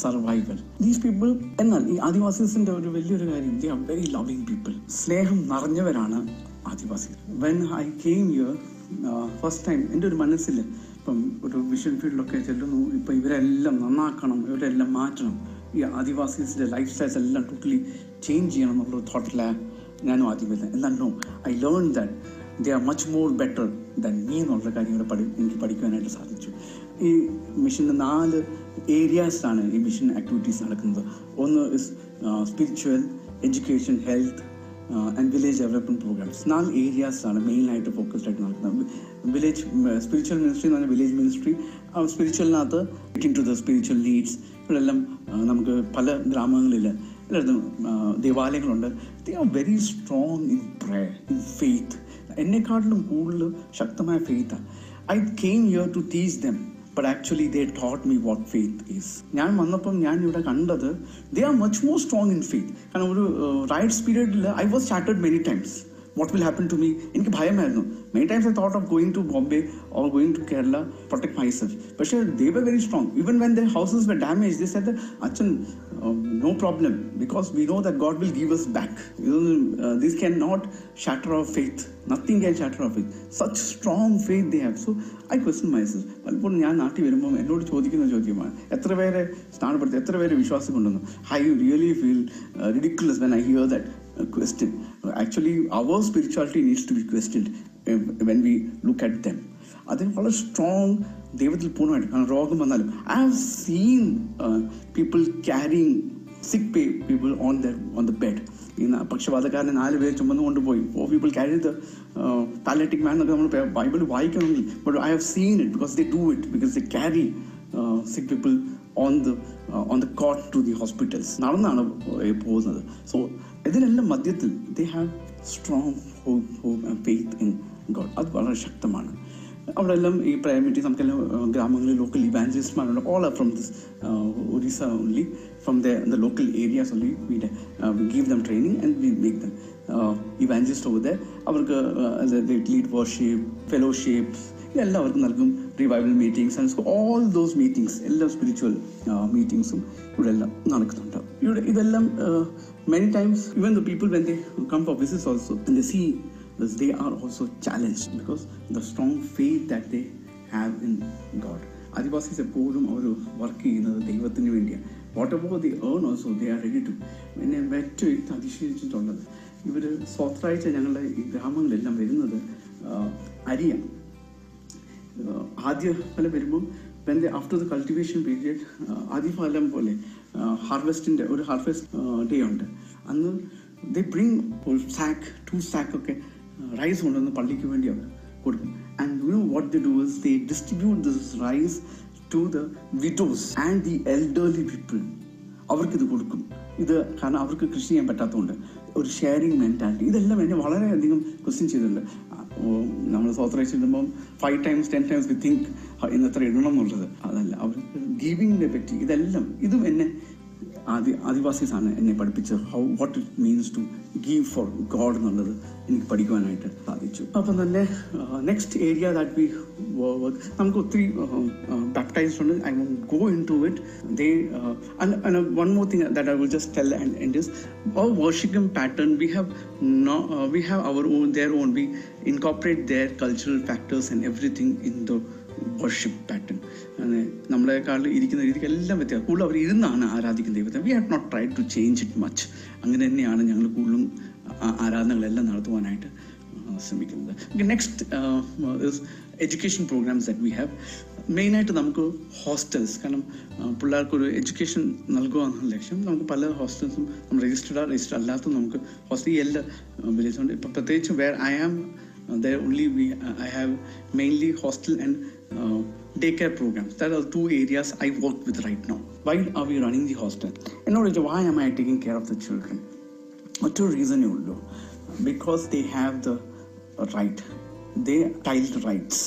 survival. These people, എന്നാൽ ഈ ആദിവാസീസിന്റെ ഒരു വലിയൊരു കാര്യം, they are very loving people. സ്നേഹം നിറഞ്ഞവരാണ് ആദിവാസികൾ. When I came here first time, എൻ്റെ ഒരു മനസ്സിൽ ഇപ്പം ഒരു വിഷൻ ഫീൽഡിലൊക്കെ ചെല്ലുന്നു, ഇപ്പം ഇവരെല്ലാം നന്നാക്കണം, ഇവരെല്ലാം മാറ്റണം, ഈ ആദിവാസീസിൻ്റെ ലൈഫ് സ്റ്റൈൽസ് എല്ലാം ടോട്ടലി ചേഞ്ച് ചെയ്യണം എന്നുള്ളൊരു തോട്ടിലാണ് ഞാനും ആദ്യം വരുന്നത്. എന്നാൽ no, I learn that they are much more better than me എന്നുള്ള കാര്യങ്ങൾ എനിക്ക് പഠിക്കുവാനായിട്ട് സാധിച്ചു. ഈ മിഷൻ്റെ 4 ഏരിയാസിലാണ് ഈ മിഷൻ ആക്ടിവിറ്റീസ് നടക്കുന്നത്. ഒന്ന് spiritual, education, health and village development programmes. 4 ഏരിയാസാണ് മെയിനായിട്ട് ഫോക്കസ്ഡ് ആയിട്ട് നടക്കുന്നത്. വില്ലേജ് സ്പിരിച്വൽ മിനിസ്ട്രി എന്ന് പറഞ്ഞാൽ വില്ലേജ് മിനിസ്ട്രി. സ്പിരിച്വലിനകത്ത് ടു ദ സ്പിരിച്വൽ നീഡ്സ്. ഇവിടെല്ലാം നമുക്ക് പല ഗ്രാമങ്ങളിൽ എല്ലായിടത്തും ദേവാലയങ്ങളുണ്ട്. They are very strong in prayer, in faith. എന്നെക്കാട്ടിലും കൂടുതൽ ശക്തമായ ഫെയ്ത്താണ്. I came here to teach them, but actually they taught me what faith is. ഞാൻ വന്നപ്പം ഞാൻ ഇവിടെ കണ്ടത് they are much more strong in faith. കാരണം ഒരു rights പീരിയഡിൽ I was shattered many times. What will happen to me? എനിക്ക് ഭയമായിരുന്നു. Many times I thought of going to Bombay or going to Kerala, protect myself. But they were very strong. Even when their houses were damaged, they said that, Achan, no problem, because we know that God will give us back. This cannot shatter our faith. Nothing can shatter our faith. Such strong faith they have. So I question myself. പലപ്പോഴും ഞാൻ നാട്ടിൽ വരുമ്പോൾ എന്നോട് ചോദിക്കുന്ന ചോദ്യമാണ്, എത്ര പേരെ സ്ഥാനപ്പെടുത്തി, എത്ര പേരെ വിശ്വാസം കൊണ്ടുവന്നു? I really feel ridiculous when I hear that question. Actually, our spirituality needs to be questioned when we look at them. അതിന് വളരെ സ്ട്രോങ് ദൈവത്തിൽ പൂർണ്ണമായിട്ട്. കാരണം രോഗം വന്നാലും I have seen people carrying sick people on the bed. ഈ പക്ഷപാതക്കാരനെ 4 പേര് ചുമന്നു കൊണ്ടുപോയി. 4 people carry the paralytic man എന്നൊക്കെ നമ്മൾ Bible വായിക്കണമെങ്കിൽ. But I have seen it because they do it, because they carry sick people on the cot to the hospitals. നടന്നാണ് പോകുന്നത്. So ഇതിനെല്ലാം മധ്യത്തിൽ they have strong hope and faith in God. അത് വളരെ ശക്തമാണ്. അവിടെ എല്ലാം ഈ പ്രയർ മീറ്റിംഗ് നമുക്കെല്ലാം ഗ്രാമങ്ങളിൽ ലോക്കൽ ഇവാഞ്ചലിസ്റ്റ്മാരുണ്ട്. All are from this Orissa only, from the local areas only. We give them training and we make them evangelists over there. അവർക്ക് lead worship, fellowships ഇതെല്ലാം അവർക്ക് നൽകും. Revival meetings and all those meetings, എല്ലാ spiritual മീറ്റിംഗ്സും ഇവിടെ എല്ലാം നടക്കുന്നുണ്ട്. ഇവിടെ ഇതെല്ലാം many times even the people when they come for visits also, and they see this, they are also challenged because the strong faith that they have in God. Adivasis എപ്പോഴും അവർ work ചെയ്യുന്നത് ദൈവത്തിന് വേണ്ടിയാണ്. What ever they earn also they are ready to. എന്നെ ഏറ്റവും അതിശയിച്ചിട്ടുള്ളത്, ഇവർ സ്വത്രാഴ്ച ഞങ്ങളുടെ ഈ ഗ്രാമങ്ങളിലെല്ലാം വരുന്നത് അരിയാണ്. ആദ്യഫലം വരുമ്പം when they after the cultivation period, ആദ്യഫലം പോലെ ഹാർവെസ്റ്റിൻ്റെ ഒരു ഹാർവെസ്റ്റ് ഡേ ഉണ്ട്. അന്ന് they bring ഒരു സാക്ക് 2 sack ഒക്കെ റൈസ് കൊണ്ടുവന്ന് പള്ളിക്ക് വേണ്ടി അവർ കൊടുക്കും. And you know what they do is they distribute this rice to the widows and the elderly people. അവർക്കിത് കൊടുക്കും. ഇത് കാരണം അവർക്ക് കൃഷി ചെയ്യാൻ പറ്റാത്തതുകൊണ്ട് ഒരു ഷെയറിങ് മെൻറ്റാലിറ്റി. ഇതെല്ലാം എന്നെ വളരെയധികം ക്വസ്റ്റ്യൻ ചെയ്തിട്ടുണ്ട്. നമ്മൾ സ്വത്രയിച്ചിടുമ്പം 5 times 10 times we think ഇന്നത്ര ഇടണം എന്നുള്ളത്. അതല്ല, അവർക്ക് ഗിവിങ്ങിനെ പറ്റി ഇതും എന്നെ ആദിവാസീസാണ് എന്നെ പഠിപ്പിച്ചത്. What it means to give for God എന്നുള്ളത് എനിക്ക് പഠിക്കുവാനായിട്ട് സാധിച്ചു. അപ്പം തന്നെ next area that we work, നമുക്ക് ഒത്തിരി ബാപ്റ്റൈസ്ഡ് ഉണ്ട്. I won't go into it. They and one more thing that I will just tell and is our worshiping pattern. We have our own, their own. We incorporate their cultural factors and everything in the worship pattern. നമ്മളെക്കാൾ ഇരിക്കുന്ന രീതിക്ക് എല്ലാം വ്യത്യാസം. കൂടുതൽ അവർ ഇരുന്നാണ് ആരാധിക്കുന്ന ദൈവത്തെ. We have not tried to change it much. അങ്ങനെ തന്നെയാണ് ഞങ്ങൾ കൂടുതലും ആരാധനകളെല്ലാം നടത്തുവാനായിട്ട് ശ്രമിക്കുന്നത്. Next education programmes that we have. മെയിനായിട്ട് നമുക്ക് ഹോസ്റ്റൽസ്, കാരണം പിള്ളേർക്കൊരു എഡ്യൂക്കേഷൻ നൽകുക എന്നുള്ള ലക്ഷ്യം. നമുക്ക് പല ഹോസ്റ്റൽസും നമ്മൾ രജിസ്റ്റർ അല്ലാത്തതും നമുക്ക് ഹോസ്റ്റൽ എല്ലാ വില്ലേജുണ്ട്. ഇപ്പം പ്രത്യേകിച്ച് where I am there only I have mainly hostel and daycare programs. That are two areas I work with right now. Why are we running the hostel? In order to, why am I taking care of the children? Two reasons you will do. Because they have the right. They child rights.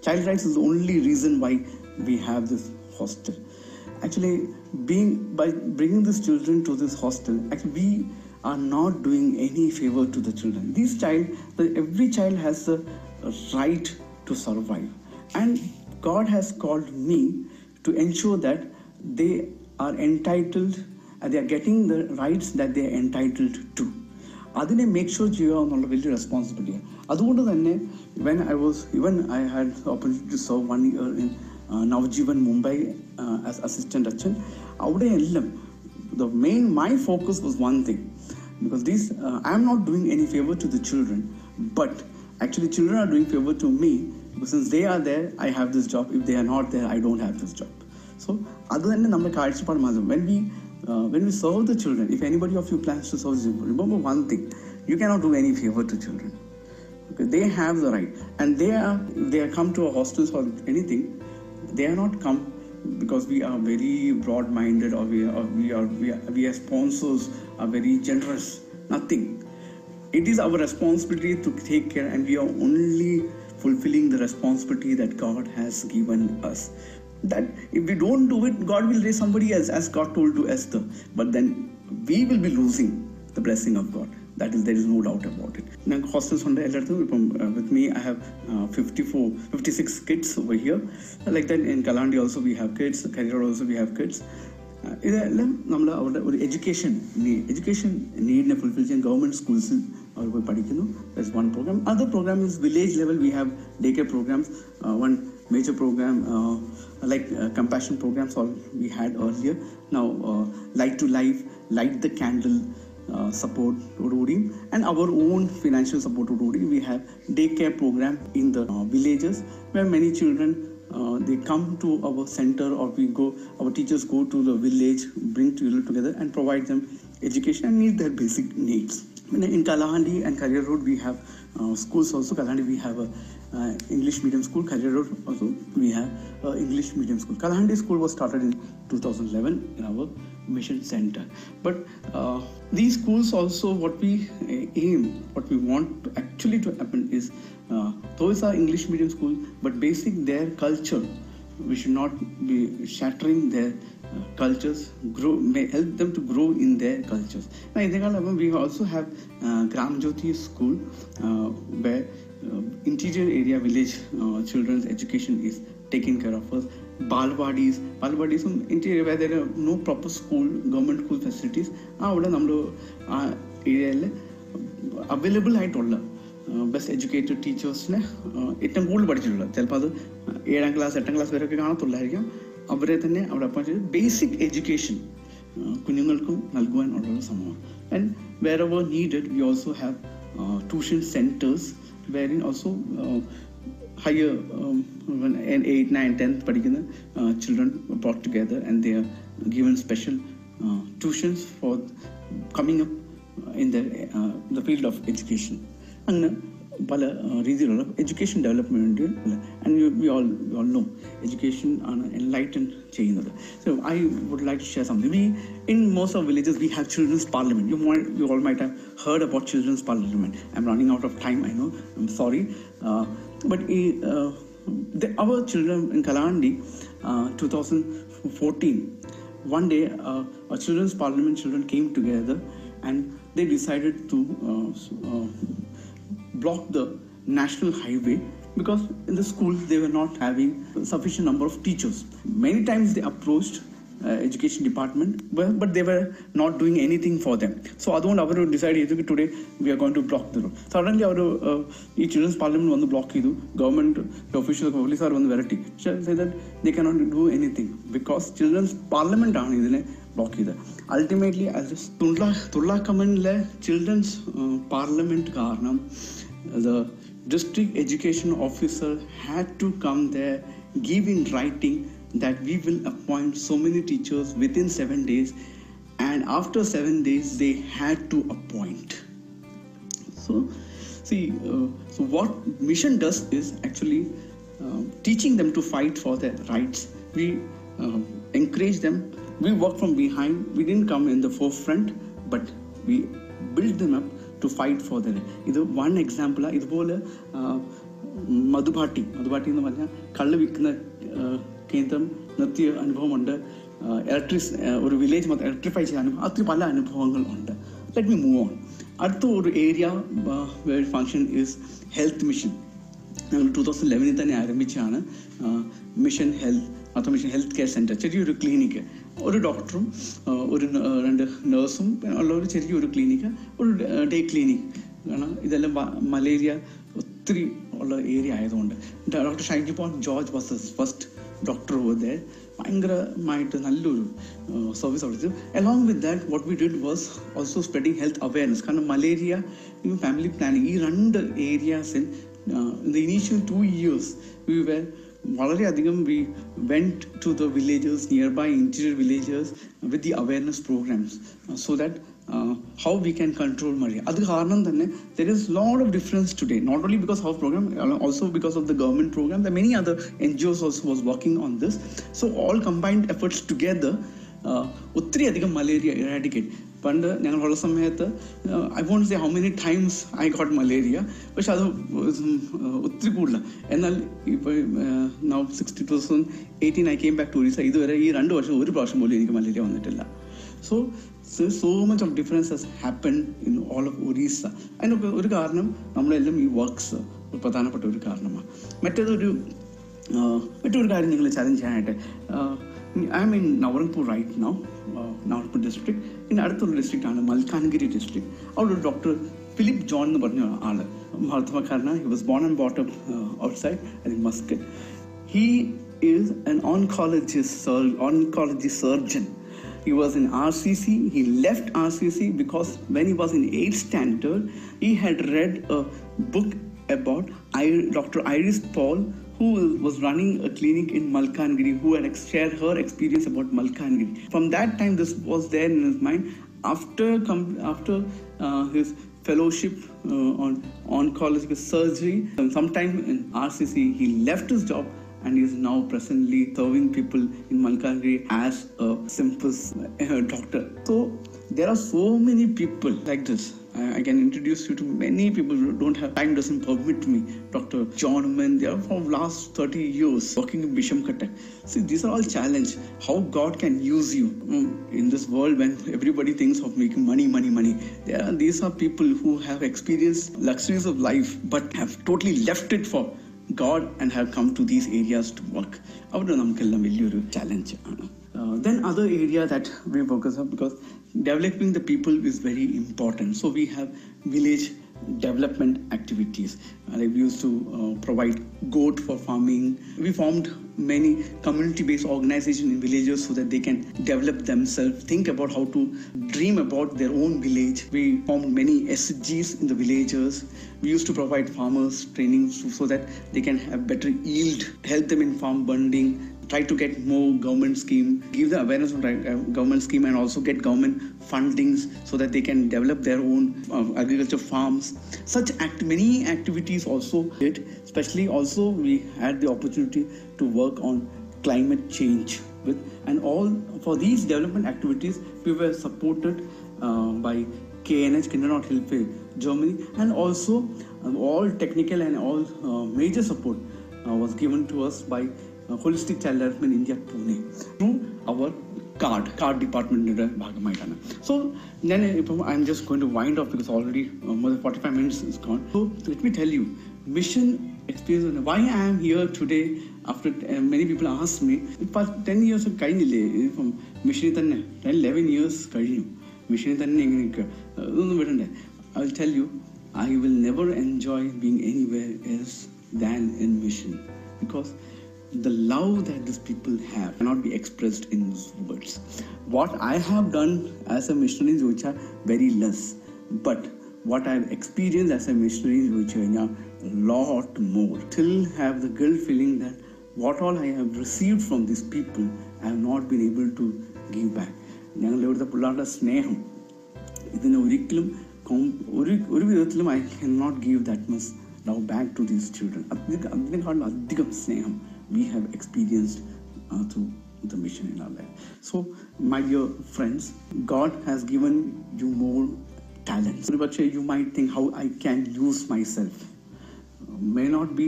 Child rights is the only reason why we have this hostel. Actually, by bringing these children to this hostel, actually we are not doing any favor to the children. Every child has the right to survive, and God has called me to ensure that they are entitled, they are getting the rights that they are entitled to. അതിനെ make sure ചെയ്യുക എന്നുള്ള വലിയ റെസ്പോൺസിബിലിറ്റിയാണ്. അതുകൊണ്ട് തന്നെ I had the opportunity to serve 1 year in Navjeevan Mumbai as assistant അച്ഛൻ. അവിടെയെല്ലാം my focus was one thing, because I am not doing any favor to the children, but actually children are doing favor to me, because since they are there, I have this job. If they are not there, I don't have this job. So അത് തന്നെ നമ്മുടെ കാഴ്ചപ്പാട് മാറും. When we serve the children, if anybody of you plans to serve them, remember one thing: you cannot do any favor to children. Okay, they have the right, and if they are come to our hostels or anything, they are not come because we are very broad-minded, or we are sponsors are very generous. Nothing. It is our responsibility to take care, and we are only fulfilling the responsibility that God has given us. That if we don't do it, God will raise somebody else, as God told to Esther. But then we will be losing the blessing of God. There is no doubt about it. Now, hostels with me, I have 56 kids over here. Like that in Kalandi also we have kids. Career also we have kids. ഇതെല്ലാം നമ്മൾ അവരുടെ ഒരു education നീഡിനെ fulfil ചെയ്യാൻ government സ്കൂൾസിൽ അവർ പോയി പഠിക്കുന്നു. That's one programme. Other programme is village level. We have day care programmes. One major program like compassion programs all we had earlier. Now Light to Life, Light the Candle support and our own financial support. We have daycare program in the villages where many children they come to our center, or our teachers go to the village, bring children together and provide them education and meet their basic needs. In Kalahandi and Career Road we have schools also. Kalahandi we have a English medium school. Career Road also we have English medium school. Kalahandi school was started in 2011 in our mission center. But these schools also, what we want to happen is, those are English medium schools, but basic their culture, we should not be shattering their cultures, help them to grow in their cultures. Now, we also have Gram Jyoti school, where interior area village children's education is taken care of us. Balwadis interior where there are no proper government school facilities. Area available ആയിട്ടുള്ള best educated ടീച്ചേഴ്സിനെ ഏറ്റവും കൂടുതൽ പഠിച്ചിട്ടുള്ള, ചിലപ്പോൾ അത് 7ാം class 8ാം class വരെയൊക്കെ കാണത്തുള്ളായിരിക്കാം, അവരെ തന്നെ അവിടെ അപ്പോയിന്റ് ചെയ്ത് ബേസിക് എഡ്യൂക്കേഷൻ കുഞ്ഞുങ്ങൾക്കും നൽകുവാനുള്ള ശ്രമമാണ്. And wherever needed we also have tuition centres wherein also higher 8, 9, 10th പഠിക്കുന്ന children brought together and they are given special tuitions for coming up in the field of education. അങ്ങനെ പല രീതിയിലുള്ള education development and we all know education ആണ് enlighten ചെയ്യുന്നത്. So I would like to share something. In most of villages we have children's parliament. You all might have heard about children's parliament. I'm running out of time, I know, I'm sorry, but our children in Kalahandi 2014, one day a children's parliament children came together and they decided to block the national highway because in the school they were not having sufficient number of teachers. Many times they approached education department, but they were not doing anything for them. So adond avaru decide chedu today we are going to block the road. Suddenly our children's parliament vannu block chedu. Government officials police are vannu verati say that they cannot do anything because children's parliament aanu idine block cheythu. Ultimately as Tulla Kamanle children's parliament karanam the district education officer had to come there, give in writing that we will appoint so many teachers within 7 days, and after 7 days they had to appoint. So see, so what mission does is actually teaching them to fight for their rights. We encourage them. We work from behind. We didn't come in the forefront, but we build them up to fight for their. ഇത് one example. ഇതുപോലെ മധുബാട്ടി എന്ന് പറഞ്ഞാൽ കള്ള് വിൽക്കുന്ന കേന്ദ്രം നിർത്തിയ അനുഭവമുണ്ട്. ഒരു വില്ലേജ് മൊത്തം ഇലക്ട്രിഫൈ ചെയ്യാൻ അതിന് പല അനുഭവങ്ങളുണ്ട്. Let me move on. അടുത്ത ഒരു area function is health mission. ഞങ്ങൾ 2011 തന്നെ ആരംഭിച്ചാണ് മിഷൻ ഹെൽത്ത് കെയർ സെൻറ്റർ. ചെറിയൊരു ക്ലിനിക്ക്, ഒരു ഡോക്ടറും ഒരു 2 നേഴ്സും ഉള്ള ഒരു ചെറിയൊരു ക്ലിനിക്ക്, ഒരു ഡേ ക്ലിനിക്. കാരണം ഇതെല്ലാം മലേറിയ ഒത്തിരി ഉള്ള ഏരിയ ആയതുകൊണ്ട് ഡോക്ടർ ഷൈൻജിപോൺ George was first doctor over there. ഭയങ്കരമായിട്ട് നല്ലൊരു സർവീസ് കൊടുത്തു. Along with that what we did was also spreading health awareness. കാരണം മലേറിയ ഫാമിലി പ്ലാനിങ് ഈ 2 ഏരിയാസിൽ in the initial 2 years വളരെയധികം we went to the villages, nearby interior villages with the awareness programs so that how we can control malaria. അത് കാരണം തന്നെ there is lot of difference today, not only because of our program, also because of the government program. There are many other NGOs also was working on this. So all combined efforts together ഒത്തിരി അധികം malaria eradicate. പണ്ട് ഞങ്ങളുള്ള സമയത്ത് I won't say how many times I got malaria, പക്ഷെ അത് ഒത്തിരി കൂടുതലാണ്. എന്നാൽ ഇപ്പോൾ now 2018 I came back to Orissa. ഇതുവരെ ഈ 2 വർഷം ഒരു പ്രാവശ്യം പോലും എനിക്ക് മലേറിയ വന്നിട്ടില്ല. So much of difference has happened in all of Orissa. അതിനൊക്കെ ഒരു കാരണം നമ്മളെല്ലാം ഈ വർക്ക്സ് പ്രധാനപ്പെട്ട ഒരു കാരണമാണ്. മറ്റൊരു കാര്യം നിങ്ങൾ ചലഞ്ച് ചെയ്യാനായിട്ട്, I am in Navaranpur right now, Navaranpur district. In അടുത്തൊരു ഡിസ്ട്രിക്റ്റ് ആണ് മൽക്കാൻഗിരി ഡിസ്ട്രിക്ട്. അവിടെ ഒരു ഡോക്ടർ ഫിലിപ്പ് ജോൺ എന്ന് പറഞ്ഞ ആള്, മഹാത്മാക്കാരനാണ്. He was born and brought up outside I think Muscat. He is an oncology surgeon. He was in RCC. He left RCC because when he was in 8th standard, he had read a book about Dr. Iris Paul, who was running a clinic in Malkangiri, who had shared her experience about Malkangiri. From that time, this was there in his mind. After his fellowship on oncological surgery, sometime in RCC, he left his job and he is now presently serving people in Malkangiri as a simple doctor. So there are so many people like this. I can introduce you to many people who don't have time, doesn't permit me. Dr. John Mann, they are for last 30 years working in Bishamkatak. See, these are all challenge. How God can use you in this world when everybody thinks of making money. These are people who have experienced luxuries of life but have totally left it for God and have come to these areas to work. Avada namukkellam velliyoru challenge aanu. Then other area that we focus on, because developing the people is very important. So we have village development activities. We used to provide goat for farming. We formed many community-based organizations in villages so that they can develop themselves, think about how to dream about their own village. We formed many SGs in the villages. We used to provide farmers training so that they can have better yield, help them in farm bonding, try to get more government scheme, give the awareness of government scheme, and also get government fundings so that they can develop their own agriculture farms. Such many activities also did. Especially also we had the opportunity to work on climate change and all. For these development activities we were supported by KNH, Kindernot Hilfe, Germany, and also all technical and all major support was given to us by Holistic Child Development India Pune through our card department ഭാഗമായിട്ടാണ്. So then I'm just going to wind up because already more than 45 minutes is gone. So let me tell you, mission experience, why I am here today. After many people ask me, 10 years കഴിഞ്ഞില്ലേ ഇപ്പം മിഷനിൽ തന്നെ, 11 years കഴിഞ്ഞു മിഷനിൽ തന്നെ എങ്ങനെ ഇതൊന്നും വിടണ്ടേ? I will tell you, I will never enjoy being anywhere else than in mission, because the love that these people have cannot be expressed in words. What I have done as a missionary is which are very less, but what I have experienced as a missionary is which are a lot more. Still have the guilt feeling that what all I have received from these people I have not been able to give back. ഞങ്ങളുടെ ഇവിടുത്തെ പിള്ളേരുടെ സ്നേഹം ഇതിന് ഒരിക്കലും ഒരു വിധത്തിലും I cannot give that much Now back to these children. അതിനേക്കാളും അധികം സ്നേഹം we have experienced through the mission in our life. So my dear friends, God has given you more talents. But you might think how I can use myself. May not be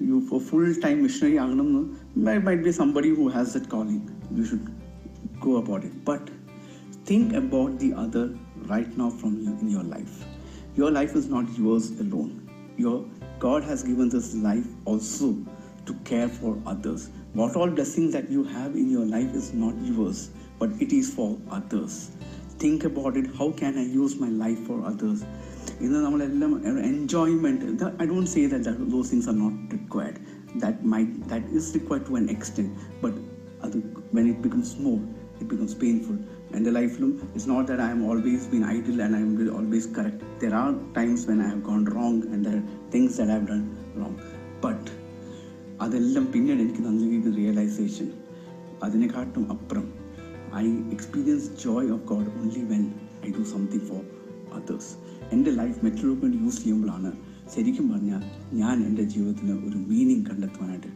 you for full-time missionary. Might be somebody who has that calling. You should go about it. But think about the other right now from you in your life. Your life is not yours alone. God has given this life also to care for others. What all blessings that you have in your life is not yours, but it is for others. Think about it. How can I use my life for others? Enjoyment. I don't say that those things are not required. That is required to an extent, but when it becomes more, it becomes painful. And the life, it's not that I am always been idle and I am always correct. There are times when I have gone wrong and there are things that I have done wrong. But അതെല്ലാം പിന്നീട് എനിക്ക് നൽകിയ realisation അതിനെക്കാട്ടും അപ്പുറം I experience joy of God only when I do something for others. എൻ്റെ life മറ്റുള്ളവർക്ക് വേണ്ടി use ചെയ്യുമ്പോഴാണ് ശരിക്കും പറഞ്ഞാൽ ഞാൻ എൻ്റെ ജീവിതത്തിന് ഒരു മീനിങ് കണ്ടെത്തുവാനായിട്ട്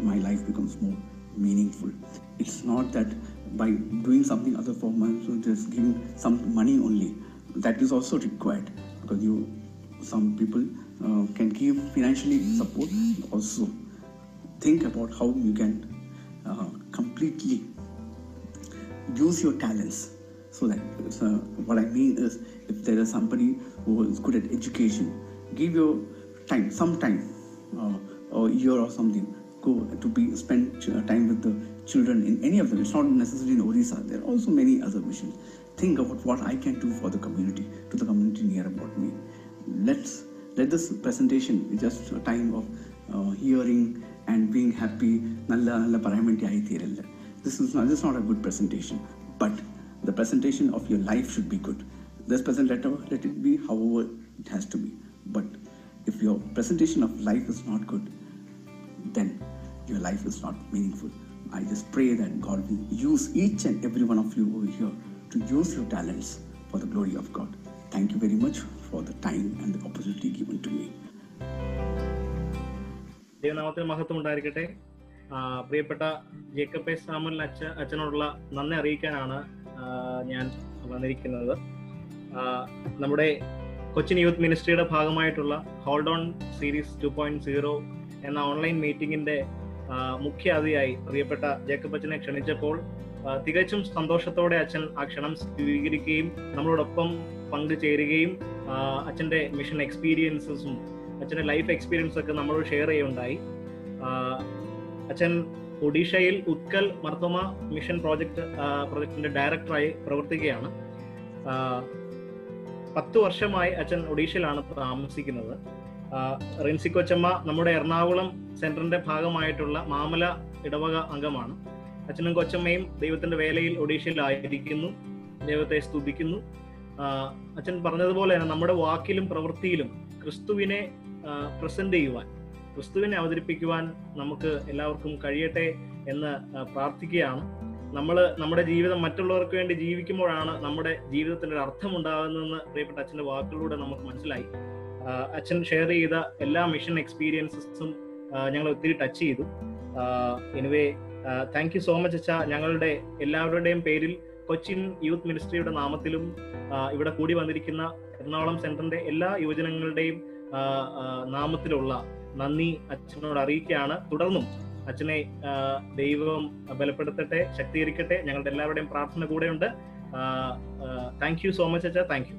my life becomes more meaningful. It's not that by doing something other for money, so just giving some money only. That is also required because some people can give financially support. Also think about how you can completely use your talents. So that what I mean is, if there is somebody who is good at education, give your time, some time, or a year or something, go to spend time with the children in any of them. It's not necessarily in Odisha. There are also many other missions. Think about what I can do for the community, to the community near about me. Let this presentation be just a time of hearing and being happy. This is not a good presentation, but the presentation of your life should be good. This presentation, let it be however it has to be. But if your presentation of life is not good, then your life is not meaningful. I just pray that God will use each and every one of you over here to use your talents for the glory of God. Thank you very much for the time and the opportunity given to me. ദൈവനാമത്തിന് മഹത്വം ഉണ്ടായിരിക്കട്ടെ. പ്രിയപ്പെട്ട Jacob S Samuel അച്ഛനോടുള്ള നന്ദി അറിയിക്കാനാണ് ഞാൻ വന്നിരിക്കുന്നത്. നമ്മുടെ Cochin youth മിനിസ്ട്രിയുടെ ഭാഗമായിട്ടുള്ള hold on series 2.0 എന്ന ഓൺലൈൻ മീറ്റിംഗിന്റെ മുഖ്യ അതിഥിയായി പ്രിയപ്പെട്ട ജേക്കബ് അച്ഛനെ ക്ഷണിച്ചപ്പോൾ തികച്ചും സന്തോഷത്തോടെ അച്ഛൻ ആ ക്ഷണം സ്വീകരിക്കുകയും നമ്മളോടൊപ്പം പങ്കുചേരുകയും അച്ഛൻ്റെ മിഷൻ എക്സ്പീരിയൻസസും അച്ഛൻ്റെ ലൈഫ് എക്സ്പീരിയൻസും ഒക്കെ നമ്മളോട് ഷെയർ ചെയ്യുകയുണ്ടായി. അച്ഛൻ ഒഡീഷയിൽ ഉത്കൽ മർത്തോമ മിഷൻ പ്രോജക്റ്റിന്റെ ഡയറക്ടറായി പ്രവർത്തിക്കുകയാണ്. 10 വർഷമായി അച്ഛൻ ഒഡീഷയിലാണ് താമസിക്കുന്നത്. റിൻസി കൊച്ചമ്മ നമ്മുടെ എറണാകുളം സെന്ററിന്റെ ഭാഗമായിട്ടുള്ള മാമല ഇടവക അംഗമാണ്. അച്ഛനും കൊച്ചമ്മയും ദൈവത്തിന്റെ വേലയിൽ ഒഡീഷയിലായിരിക്കുന്നു. ദൈവത്തെ സ്തുതിക്കുന്നു. അച്ഛൻ പറഞ്ഞതുപോലെ തന്നെ നമ്മുടെ വാക്കിലും പ്രവൃത്തിയിലും ക്രിസ്തുവിനെ പ്രസന്റ് ചെയ്യുവാൻ, ക്രിസ്തുവിനെ അവതരിപ്പിക്കുവാൻ നമുക്ക് എല്ലാവർക്കും കഴിയട്ടെ എന്ന് പ്രാർത്ഥിക്കുകയാണ്. നമ്മുടെ ജീവിതം മറ്റുള്ളവർക്ക് വേണ്ടി ജീവിക്കുമ്പോഴാണ് നമ്മുടെ ജീവിതത്തിന് ഒരു അർത്ഥം ഉണ്ടാകുന്നതെന്ന് പ്രിയപ്പെട്ട അച്ഛൻ്റെ വാക്കുകളിലൂടെ നമുക്ക് മനസ്സിലായി. അച്ഛൻ ഷെയർ ചെയ്ത എല്ലാ മിഷൻ എക്സ്പീരിയൻസസും ഞങ്ങൾ ഒത്തിരി ടച്ച് ചെയ്തു. Anyway thank you so much അച്ഛ. ഞങ്ങളുടെ എല്ലാവരുടെയും പേരിൽ കൊച്ചിൻ യൂത്ത് മിനിസ്ട്രിയുടെ നാമത്തിലും ഇവിടെ കൂടി വന്നിരിക്കുന്ന എറണാകുളം സെന്ററിന്റെ എല്ലാ യുവജനങ്ങളുടെയും നാമത്തിലുള്ള നന്ദി അച്ഛനോട് അറിയിക്കുകയാണ്. തുടർന്നും അച്ഛനെ ദൈവം ബലപ്പെടുത്തട്ടെ, ശക്തീകരിക്കട്ടെ. ഞങ്ങളുടെ എല്ലാവരുടെയും പ്രാർത്ഥന കൂടെയുണ്ട്. താങ്ക് യു സോ മച്ച് അച്ഛ. Thank you.